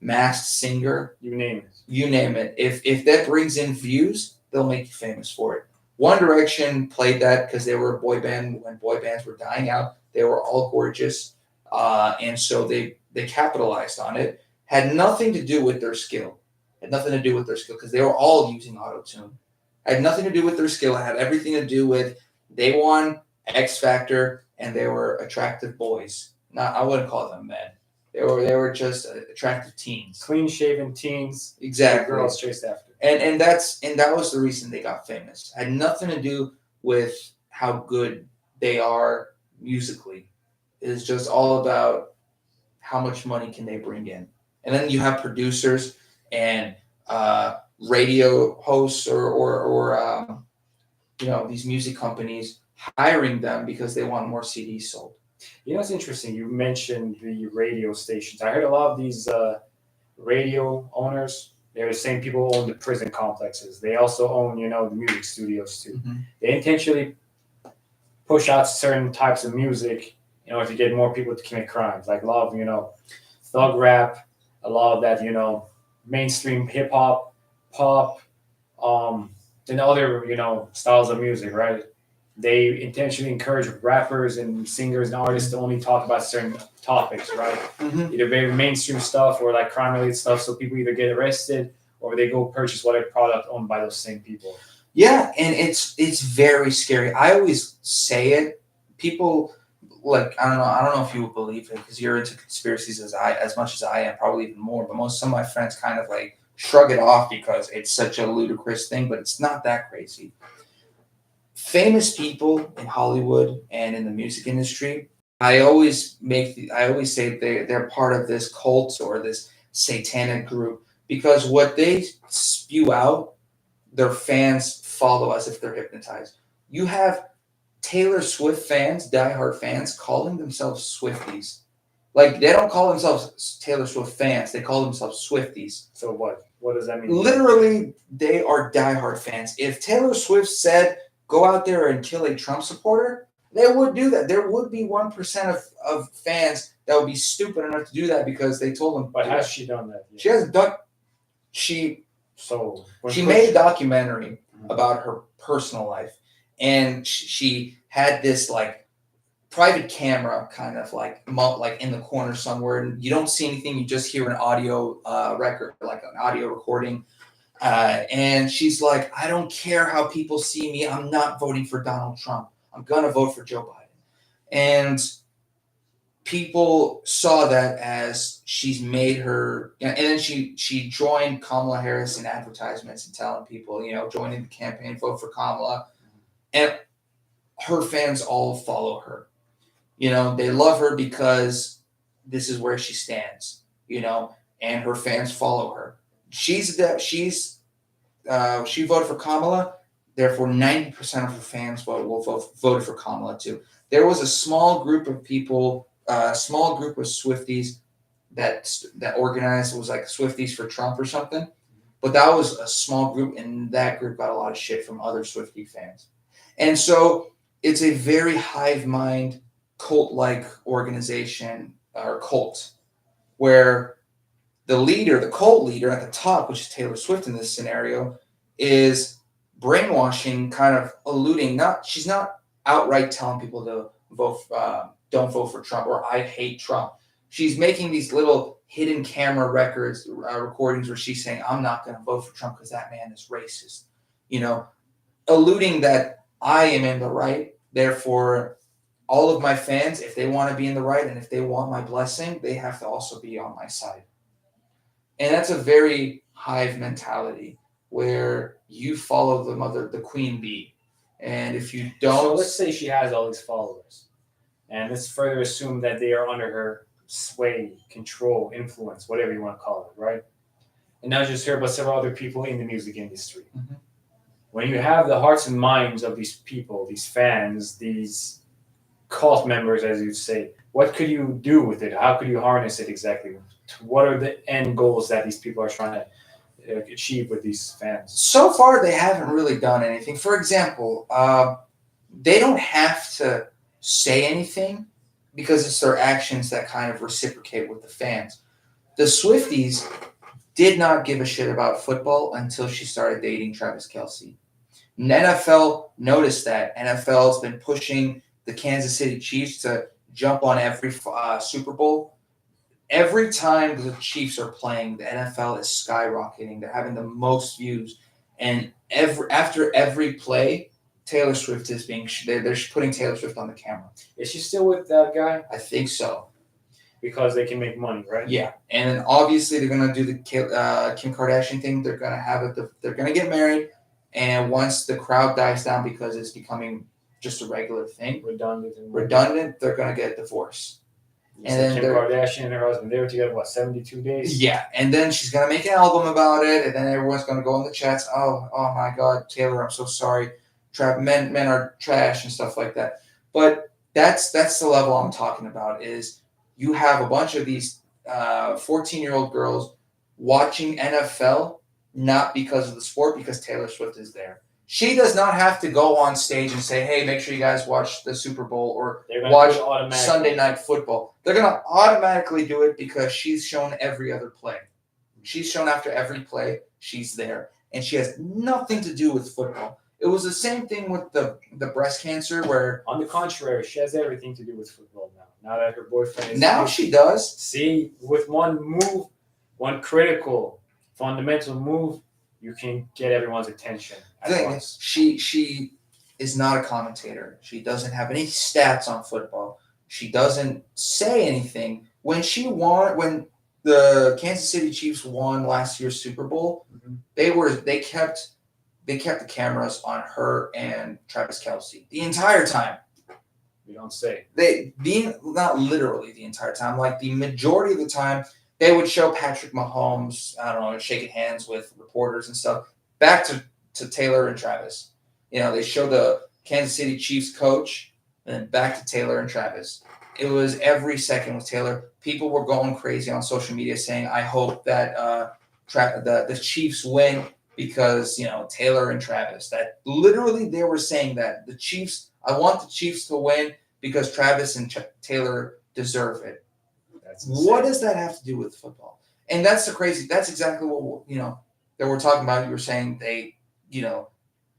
Masked Singer, you name it. You name it. If that brings in views, they'll make you famous for it. One Direction played that because they were a boy band when boy bands were dying out. They were all gorgeous, and so they capitalized on it. Had nothing to do with their skill. Because they were all using auto-tune. Had nothing to do with their skill. It had everything to do with they won X Factor and they were attractive boys. I wouldn't call them men. They were just attractive teens. Clean-shaven teens. Exactly. Girls chased after. And that was the reason they got famous. Had nothing to do with how good they are musically. It's just all about how much money can they bring in. And then you have producers and radio hosts or these music companies hiring them because they want more CDs sold. You know, it's interesting. You mentioned the radio stations. I heard a lot of these radio owners. They're the same people who own the prison complexes. They also own, the music studios too. Mm-hmm. They intentionally push out certain types of music in order to get more people to commit crimes. Like a lot of, thug rap, a lot of that, mainstream hip hop, pop, and other, styles of music, right? They intentionally encourage rappers and singers and artists to only talk about certain topics, right? Mm-hmm. Either very mainstream stuff or like crime-related stuff, so people either get arrested or they go purchase whatever product owned by those same people. Yeah, and it's very scary. I always say it. People, like I don't know if you would believe it because you're into conspiracies as much as I am, probably even more. But some of my friends kind of like shrug it off because it's such a ludicrous thing, but it's not that crazy. Famous people in Hollywood and in the music industry, I always say they're part of this cult or this satanic group because what they spew out, their fans follow as if they're hypnotized. You have Taylor Swift fans, diehard fans, calling themselves Swifties. Like they don't call themselves Taylor Swift fans; they call themselves Swifties. So what? What does that mean? Literally, they are diehard fans. If Taylor Swift said, "Go out there and kill a Trump supporter," they would do that. There would be 1% of fans that would be stupid enough to do that because they told them. But has she done that? Yet? She hasn't done. She made a documentary about her personal life, and she had this like private camera kind of like in the corner somewhere, and you don't see anything. You just hear an audio record, like an audio recording. And she's like, I don't care how people see me. I'm not voting for Donald Trump. I'm going to vote for Joe Biden. And people saw that as she's made her, and then she joined Kamala Harris in advertisements and telling people, joining the campaign, vote for Kamala. And her fans all follow her. They love her because this is where she stands, and her fans follow her. She voted for Kamala, therefore 90% of her fans voted for Kamala too. There was a small group of people, a small group of Swifties that organized. It was like Swifties for Trump or something, but that was a small group, and that group got a lot of shit from other Swiftie fans. And so it's a very hive mind, cult-like organization or cult, where the cult leader at the top, which is Taylor Swift in this scenario, is brainwashing, kind of alluding. She's not outright telling people to don't vote for Trump or I hate Trump. She's making these little hidden camera recordings where she's saying, I'm not going to vote for Trump because that man is racist. Alluding that I am in the right, therefore all of my fans, if they want to be in the right and if they want my blessing, they have to also be on my side. And that's a very hive mentality where you follow the queen bee. And if you don't... So let's say she has all these followers. And let's further assume that they are under her sway, control, influence, whatever you want to call it, right? And not just her, but several other people in the music industry. Mm-hmm. When you have the hearts and minds of these people, these fans, these cult members, as you'd say, what could you do with it? How could you harness it exactly? What are the end goals that these people are trying to achieve with these fans? So far, they haven't really done anything. For example, they don't have to say anything because it's their actions that kind of reciprocate with the fans. The Swifties did not give a shit about football until she started dating Travis Kelce. And the NFL noticed that. NFL's been pushing the Kansas City Chiefs to jump on every Super Bowl. Every time the Chiefs are playing, the NFL is skyrocketing. They're having the most views. And after every play, Taylor Swift is they're putting Taylor Swift on the camera. Is she still with that guy? I think so. Because they can make money, right? Yeah. And then obviously they're going to do the Kim Kardashian thing. They're going to have it. They're going to get married. And once the crowd dies down because it's becoming just a regular thing, redundant, they're going to get divorced. And then Kim Kardashian and her husband, they were together, 72 days? Yeah, and then she's going to make an album about it, and then everyone's going to go in the chats, oh my God, Taylor, I'm so sorry. Men are trash and stuff like that. But that's the level I'm talking about, is you have a bunch of these 14-year-old girls watching NFL, not because of the sport, because Taylor Swift is there. She does not have to go on stage and say, hey, make sure you guys watch the Super Bowl or watch Sunday Night Football. They're going to automatically do it because she's shown every other play. She's shown after every play, she's there. And she has nothing to do with football. It was the same thing with the breast cancer where... On the contrary, she has everything to do with football now. Now that her boyfriend is... Now she does. See, with one move, one critical, fundamental move, you can get everyone's attention. She is not a commentator. She doesn't have any stats on football. She doesn't say anything. When when the Kansas City Chiefs won last year's Super Bowl, Mhm. they kept the cameras on her and Travis Kelce the entire time. You don't say. They being not literally the entire time, like the majority of the time, they would show Patrick Mahomes, I don't know, shaking hands with reporters and stuff. Back to Taylor and Travis. They show the Kansas City Chiefs coach, and then back to Taylor and Travis. It was every second with Taylor. People were going crazy on social media saying, "I hope that the Chiefs win because Taylor and Travis." That literally they were saying that the Chiefs. I want the Chiefs to win because Travis and Taylor deserve it. That's What insane. does that have to do with football? And that's the crazy. That's exactly what that we're talking about. You were saying they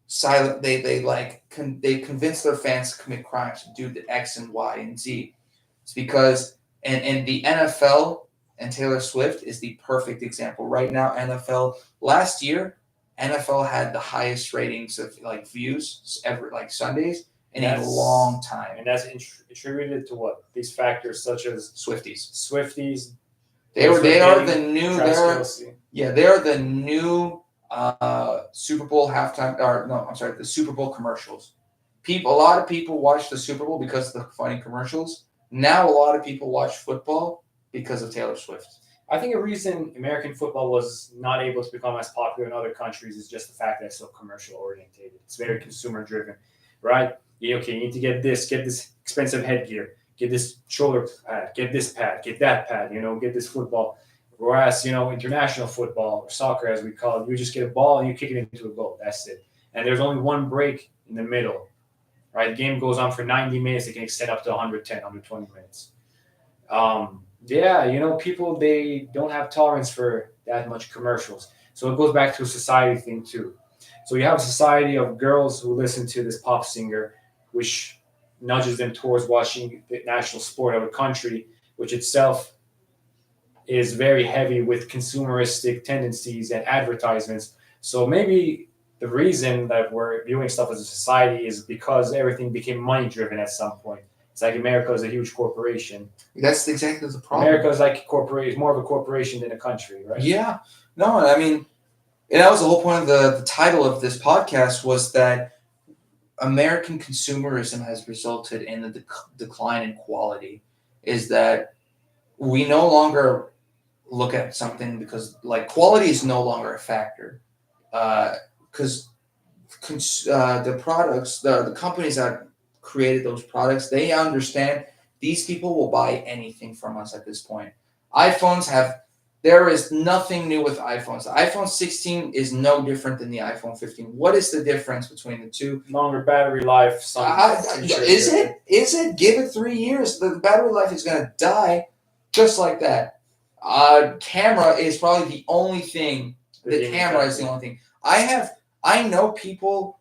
silent. They convince their fans to commit crimes to do the X and Y and Z. It's because and the NFL and Taylor Swift is the perfect example right now. NFL last year, NFL had the highest ratings of views ever Sundays in a long time. And that's attributed to what? These factors such as Swifties. They are the new. They are the new Super Bowl halftime. Or no, I'm sorry, the Super Bowl commercials. A lot of people watch the Super Bowl because of the funny commercials. Now a lot of people watch football because of Taylor Swift. I think a reason American football was not able to become as popular in other countries is just the fact that it's so commercial oriented. It's very consumer driven, right? You need to get this expensive headgear, get this shoulder pad, get this pad, get that pad, get this football. Whereas, international football or soccer, as we call it, you just get a ball and you kick it into a goal. That's it. And there's only one break in the middle, right? The game goes on for 90 minutes. It can extend up to 110, 120 minutes. People, they don't have tolerance for that much commercials. So it goes back to a society thing too. So you have a society of girls who listen to this pop singer, which nudges them towards watching the national sport of a country, which itself is very heavy with consumeristic tendencies and advertisements. So maybe the reason that we're viewing stuff as a society is because everything became money driven at some point. It's like America is a huge corporation. That's exactly the problem. America is like more of a corporation than a country, right? Yeah. No, I mean, and that was the whole point of the title of this podcast was that American consumerism has resulted in the decline in quality. Is that we no longer look at something because quality is no longer a factor because the products, the companies that created those products, they understand these people will buy anything from us at this point. There is nothing new with iPhones. The iPhone 16 is no different than the iPhone 15. What is the difference between the two? Longer battery life. Is it? Give it 3 years. The battery life is going to die just like that. Camera is probably the only thing. The camera is the only thing. I know people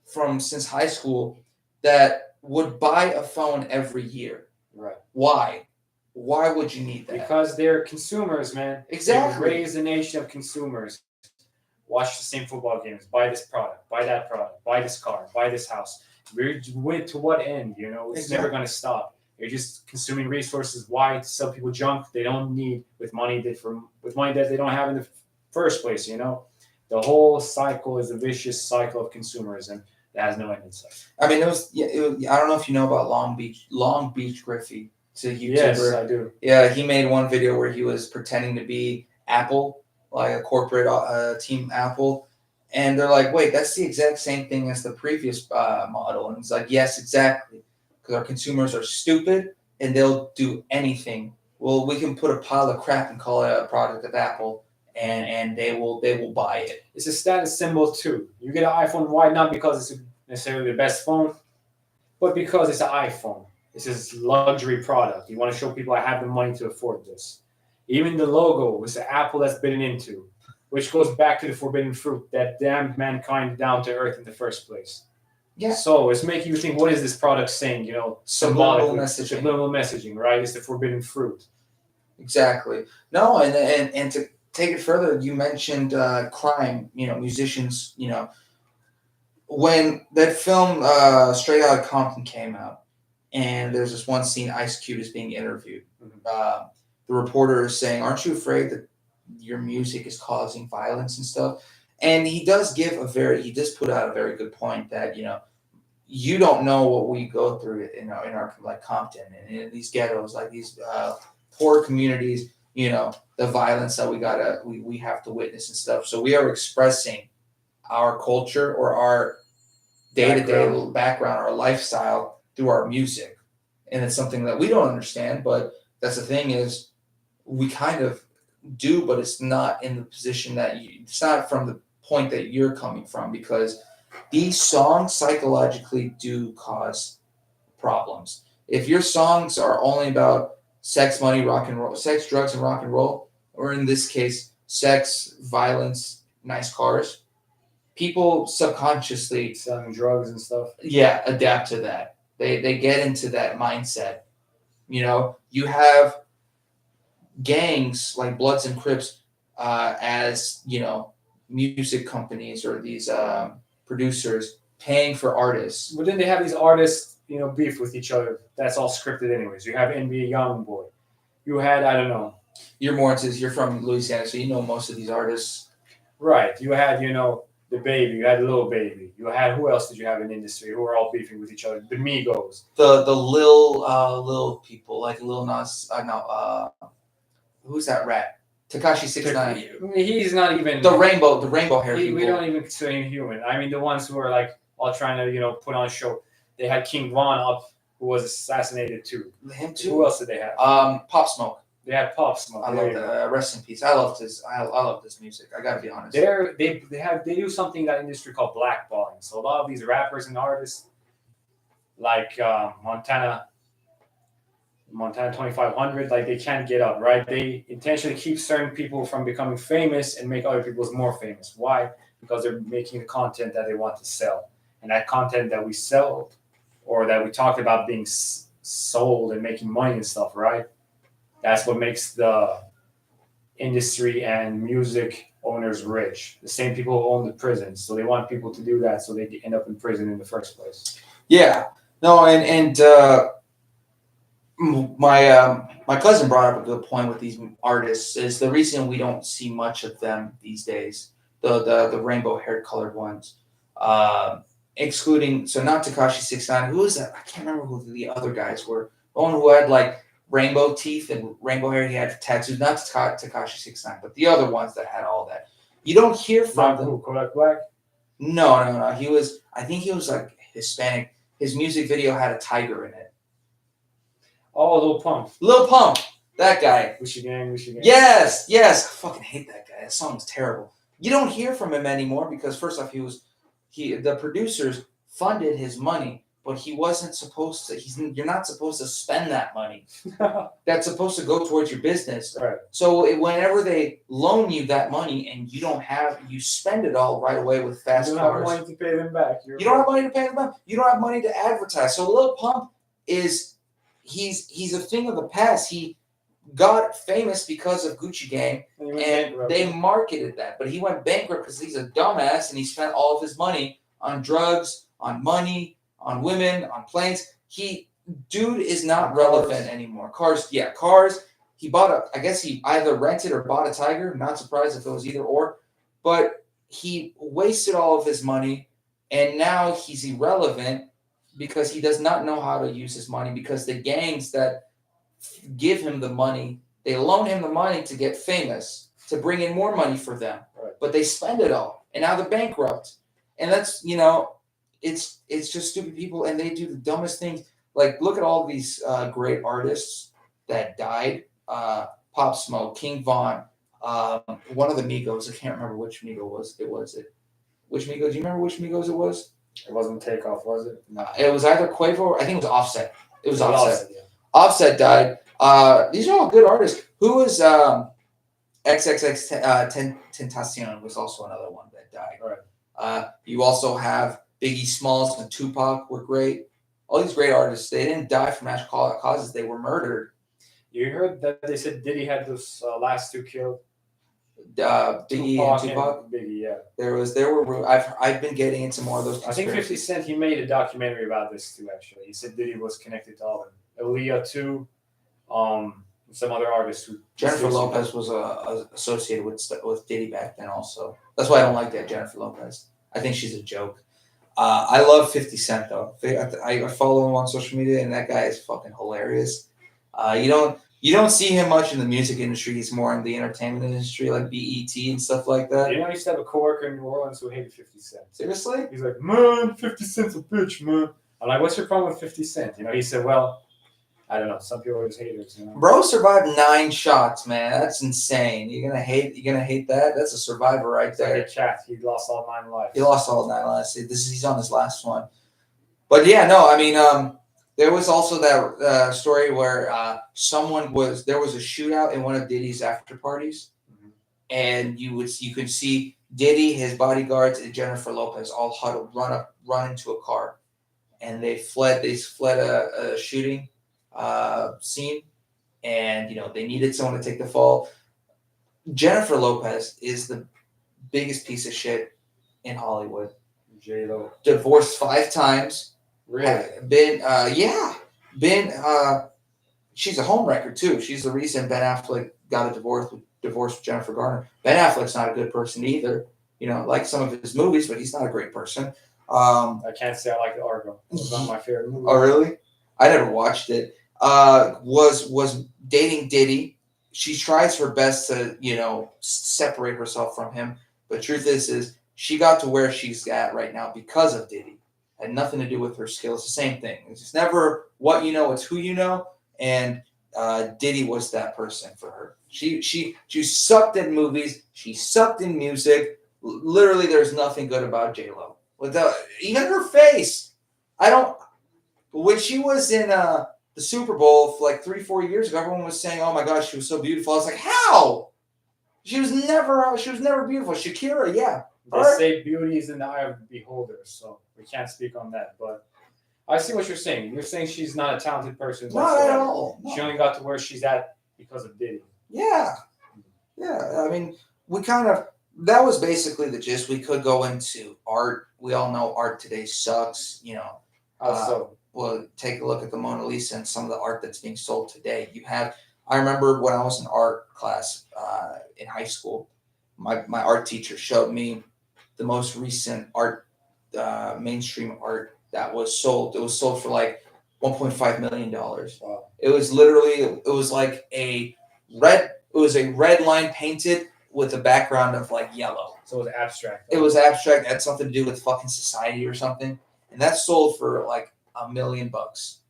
from since high school that would buy a phone every year. Right. Why? Why would you need that? Because they're consumers, man. Exactly. They raise a nation of consumers. Watch the same football games. Buy this product. Buy that product. Buy this car. Buy this house. To what end? It's never going to stop. You're just consuming resources. Why? To sell people junk they don't need with money that they don't have in the first place. The whole cycle is a vicious cycle of consumerism that has no end in sight. I mean, I don't know if you know about Long Beach Griffey. It's a YouTuber. Yes, I do. Yeah, he made one video where he was pretending to be Apple, like a corporate team Apple, and they're like, "Wait, that's the exact same thing as the previous model." And it's like, "Yes, exactly, because our consumers are stupid and they'll do anything. Well, we can put a pile of crap and call it a product of Apple, and they will buy it." It's a status symbol too. You get an iPhone, why not because it's necessarily the best phone, but because it's an iPhone. It's this luxury product. You want to show people I have the money to afford this. Even the logo is the apple that's bitten into, which goes back to the forbidden fruit that damned mankind down to earth in the first place. Yeah. So it's making you think, what is this product saying? Subliminal messaging, right? It's the forbidden fruit. Exactly. No, and to take it further, you mentioned crime. Musicians. When that film Straight Outta Compton came out. and there's this one scene Ice Cube is being interviewed. Mhm. The reporter is saying, "Aren't you afraid that your music is causing violence and stuff?" And he does he does put out a very good point that you don't know what we go through in our like Compton and in these ghettos, like these poor communities. The violence that we have to witness and stuff. So we are expressing our culture or our day-to-day background, our lifestyle through our music, and it's something that we don't understand. But that's the thing is, we kind of do, but it's not in the position that it's not from the point that you're coming from, because these songs psychologically do cause problems. If your songs are only about sex, money, rock and roll, sex, drugs, and rock and roll, or in this case, sex, violence, nice cars, people subconsciously, Selling drugs and stuff. yeah, adapt to that. They get into that mindset. You have gangs like Bloods and Crips, as music companies or these producers paying for artists. But then they have these artists, beef with each other. That's all scripted, anyways. You have NBA YoungBoy. You had, I don't know. You're from Louisiana, so you know most of these artists. Right. You had, the Baby. You had Lil Baby. You had, who else did you have in the industry who were all beefing with each other? The Migos. The Lil people like Lil Nas. Who's that rat? Tekashi 6ix9ine. He's not even the rainbow hair people. We don't even consider him human. I mean, the ones who are like all trying to put on a show. They had King Von up, who was assassinated too. Him too. Who else did they have? Pop Smoke. They had Pop Smoke. I love that. Rest in peace. I love this music. I gotta be honest. They do something in that industry called blackballing. So a lot of these rappers and artists, like Montana 2500, like they can't get up, right? They intentionally keep certain people from becoming famous and make other people more famous. Why? Because they're making the content that they want to sell, and that content that we sell, or that we talked about being sold and making money and stuff, right? That's what makes the industry and music owners rich. The same people who own the prisons, so they want people to do that, so they end up in prison in the first place. Yeah. No, and my cousin brought up a good point with these artists. Is the reason we don't see much of them these days. The rainbow haired colored ones, excluding, so not Tekashi 6ix9ine. Who is that? I can't remember who the other guys were. The one who had like rainbow teeth and rainbow hair. He had tattoos. Not Tekashi 6ix9ine, but the other ones that had all that. You don't hear from them. Kodak Black? No. I think he was like Hispanic. His music video had a tiger in it. Oh, Lil Pump. Lil Pump, that guy. Wish You Gang. Yes. I fucking hate that guy. That song's terrible. You don't hear from him anymore because first off, the producers funded his money, but he wasn't supposed to. You're not supposed to spend that money. That's supposed to go towards your business. Right. So whenever they loan you that money and you spend it all right away with fast cars. You don't have money to pay them back. You don't have money to pay them back. You don't have money to advertise. So Lil Pump he's a thing of the past. He got famous because of Gucci Gang, and they marketed that. But he went bankrupt because he's a dumbass, and he spent all of his money on drugs, on money, on women, on planes. Dude is not relevant anymore. Cars. He I guess he either rented or bought a tiger. Not surprised if it was either or. But he wasted all of his money, and now he's irrelevant because he does not know how to use his money, because the gangs that give him the money, they loan him the money to get famous, to bring in more money for them. Right. But they spend it all, and now they're bankrupt. And that's, it's just stupid people, and they do the dumbest things. Like, look at all these great artists that died. Pop Smoke, King Von, one of the Migos. I can't remember which Migo Which Migo? Do you remember which Migos it was? It wasn't Takeoff, was it? No. It was either Quavo or I think it was Offset. It was Offset. Yeah. Offset died. These are all good artists. Who was XXX Tentacion was also another one that died. Right. You also have Biggie Smalls and Tupac were great. All these great artists, they didn't die from natural causes. They were murdered. You heard that they said Diddy had those last two killed? Biggie and Tupac. Biggie, yeah. There were. I've been getting into more of those. I think 50 Cent, he made a documentary about this too, actually. He said Diddy was connected to all of them. Aaliyah too, some other artists who. Jennifer Lopez was associated with Diddy back then also. That's why I don't like that Jennifer Lopez. I think she's a joke. I love 50 Cent though. I follow him on social media, and that guy is fucking hilarious. You don't see him much in the music industry. He's more in the entertainment industry, like BET and stuff like that. You know, I used to have a coworker in New Orleans who hated 50 Cent. Seriously? He's like, man, 50 Cent's a bitch, man. I'm like, what's your problem with 50 Cent? You know, he said, well, I don't know. Some people are just haters. You know? Bro survived 9 shots, man. That's insane. You're gonna hate that. That's a survivor right there. Like a cat. He lost all 9 lives. He lost all 9 lives. He's on his last one. But yeah, no, I mean, there was also that story where there was a shootout in one of Diddy's after parties, and you could see Diddy, his bodyguards, and Jennifer Lopez all huddled, run into a car, and they fled a shooting scene, and they needed someone to take the fall. Jennifer Lopez is the biggest piece of shit in Hollywood. J-Lo. Divorced 5 times. Really? She's a homewrecker too. She's the reason Ben Affleck got a divorce with Jennifer Garner. Ben Affleck's not a good person either. Like some of his movies, but he's not a great person. I can't say I like the Argo. It's not my favorite movie. Oh, really? I never watched it. Was dating Diddy. She tries her best to, separate herself from him. But truth is she got to where she's at right now because of Diddy. Had nothing to do with her skills. The same thing. It's never what you know, it's who you know. And Diddy was that person for her. She sucked at movies. She sucked in music. Literally, there's nothing good about J-Lo. Even her face. When she was in the Super Bowl for like 3-4 years ago, everyone was saying, "Oh my gosh, she was so beautiful." I was like, "How? She was never beautiful." Shakira, yeah. They say beauty is in the eye of the beholder, so we can't speak on that. But I see what you're saying. You're saying she's not a talented person. Not at all. No. She only got to where she's at because of Diddy. Yeah. I mean, that was basically the gist. We could go into art. We all know art today sucks. Well, take a look at the Mona Lisa and some of the art that's being sold today. I remember when I was in art class in high school, my art teacher showed me the most recent art, mainstream art that was sold. It was sold for like $1.5 million. Wow. It was like a red line painted with a background of like yellow. So it was abstract. It was abstract. It had something to do with fucking society or something. And that sold for like $1 million.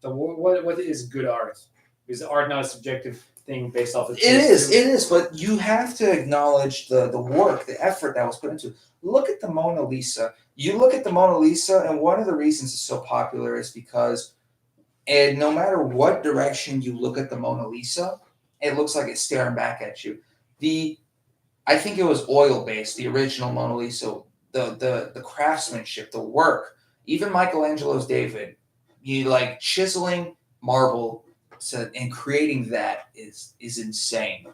So what is good art? Is art not a subjective thing based off of It is, but you have to acknowledge the work, the effort that was put into it. Look at the Mona Lisa. You look at the Mona Lisa, and one of the reasons it's so popular is because no matter what direction you look at the Mona Lisa, it looks like it's staring back at you. I think it was oil-based, the original Mona Lisa, the craftsmanship, the work. Even Michelangelo's David, chiseling marble and creating that is insane.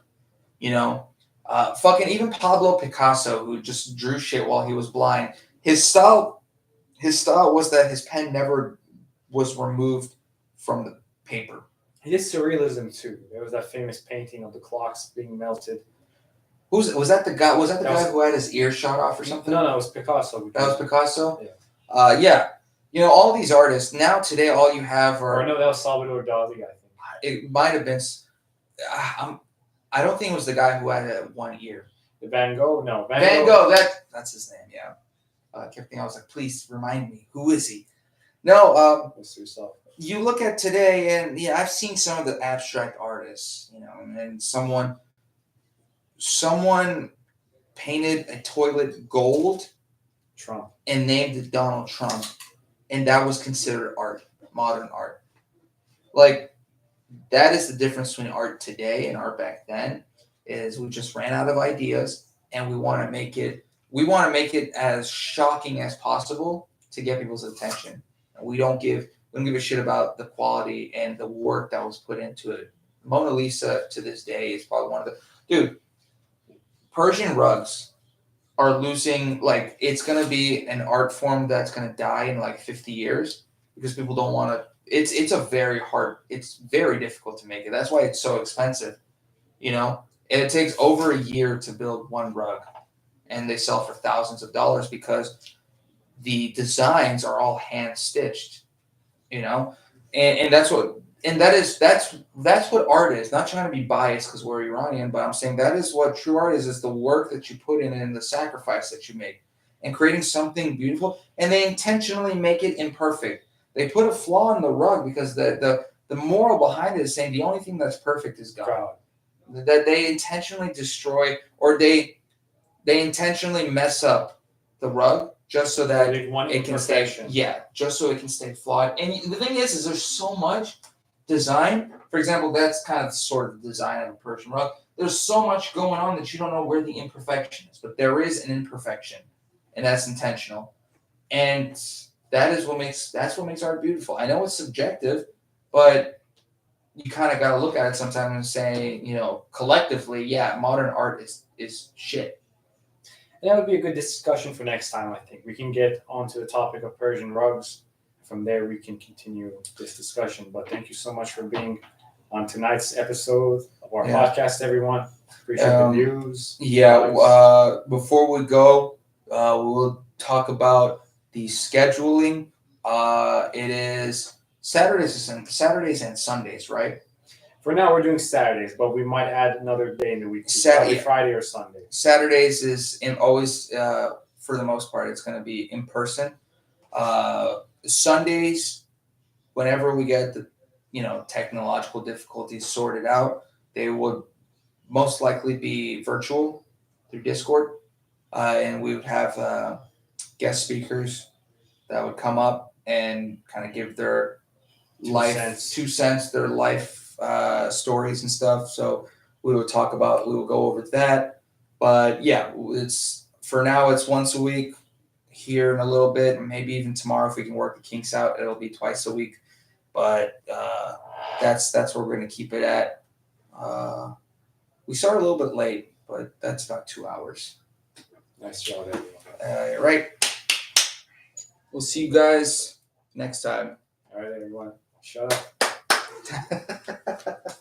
Fucking even Pablo Picasso, who just drew shit while he was blind. His style was that his pen never was removed from the paper. He did surrealism too. There was that famous painting of the clocks being melted. Was that the guy? Was that the guy who had his ear shot off or something? No, it was Picasso. That was Picasso. Yeah. All these artists now today, all you have are. Or no, that was Salvador Dali, I think. It might have been. I don't think it was the guy who had one ear. The Van Gogh? No. Van Gogh. That's his name. Yeah. I kept thinking. I was like, please remind me. Who is he? No. You look at today, and I've seen some of the abstract artists. And someone painted a toilet gold. Trump. And named it Donald Trump, and that was considered art, modern art. Like, that is the difference between art today and art back then. Is we just ran out of ideas, and we want to make it as shocking as possible to get people's attention. And we don't give a shit about the quality and the work that was put into it. Mona Lisa to this day is probably one of the Persian rugs are losing, like, it's going to be an art form that's going to die in like 50 years because people don't want to. It's very difficult to make it. That's why it's so expensive, and it takes over a year to build one rug, and they sell for thousands of dollars because the designs are all hand stitched, and that's what art is. Not trying to be biased because we're Iranian, but I'm saying that is what true art is the work that you put in and the sacrifice that you make and creating something beautiful. And they intentionally make it imperfect. They put a flaw in the rug because the moral behind it is saying the only thing that's perfect is God. That they intentionally destroy, or they intentionally mess up the rug just so that it can stay. Yeah, just so it can stay flawed. And the thing is there's so much design. For example, that's kind of sort of the design of a Persian rug. There's so much going on that you don't know where the imperfection is, but there is an imperfection, and that's intentional. And that's what makes art beautiful. I know it's subjective, but you kind of got to look at it sometimes and say, collectively, yeah, modern art is shit. And that would be a good discussion for next time, I think. We can get onto the topic of Persian rugs. From there, we can continue this discussion. But thank you so much for being on tonight's episode of our podcast, everyone. Appreciate the news. Yeah, before we go, we'll talk about the scheduling. It is Saturdays and Sundays, right? For now, we're doing Saturdays, but we might add another day in the week. Probably Friday or Sunday. Saturdays is always, for the most part, it's going to be in person. Sundays, whenever we get the, technological difficulties sorted out, they would most likely be virtual through Discord, and we would have guest speakers that would come up and kind of give their two cents, their life stories and stuff. So we will go over that. But yeah, for now it's once a week. Here in a little bit, and maybe even tomorrow if we can work the kinks out, it'll be twice a week. But that's where we're gonna keep it at. We started a little bit late, but that's about 2 hours. Nice job, everyone. Right. We'll see you guys next time. All right, everyone. Shut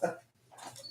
up.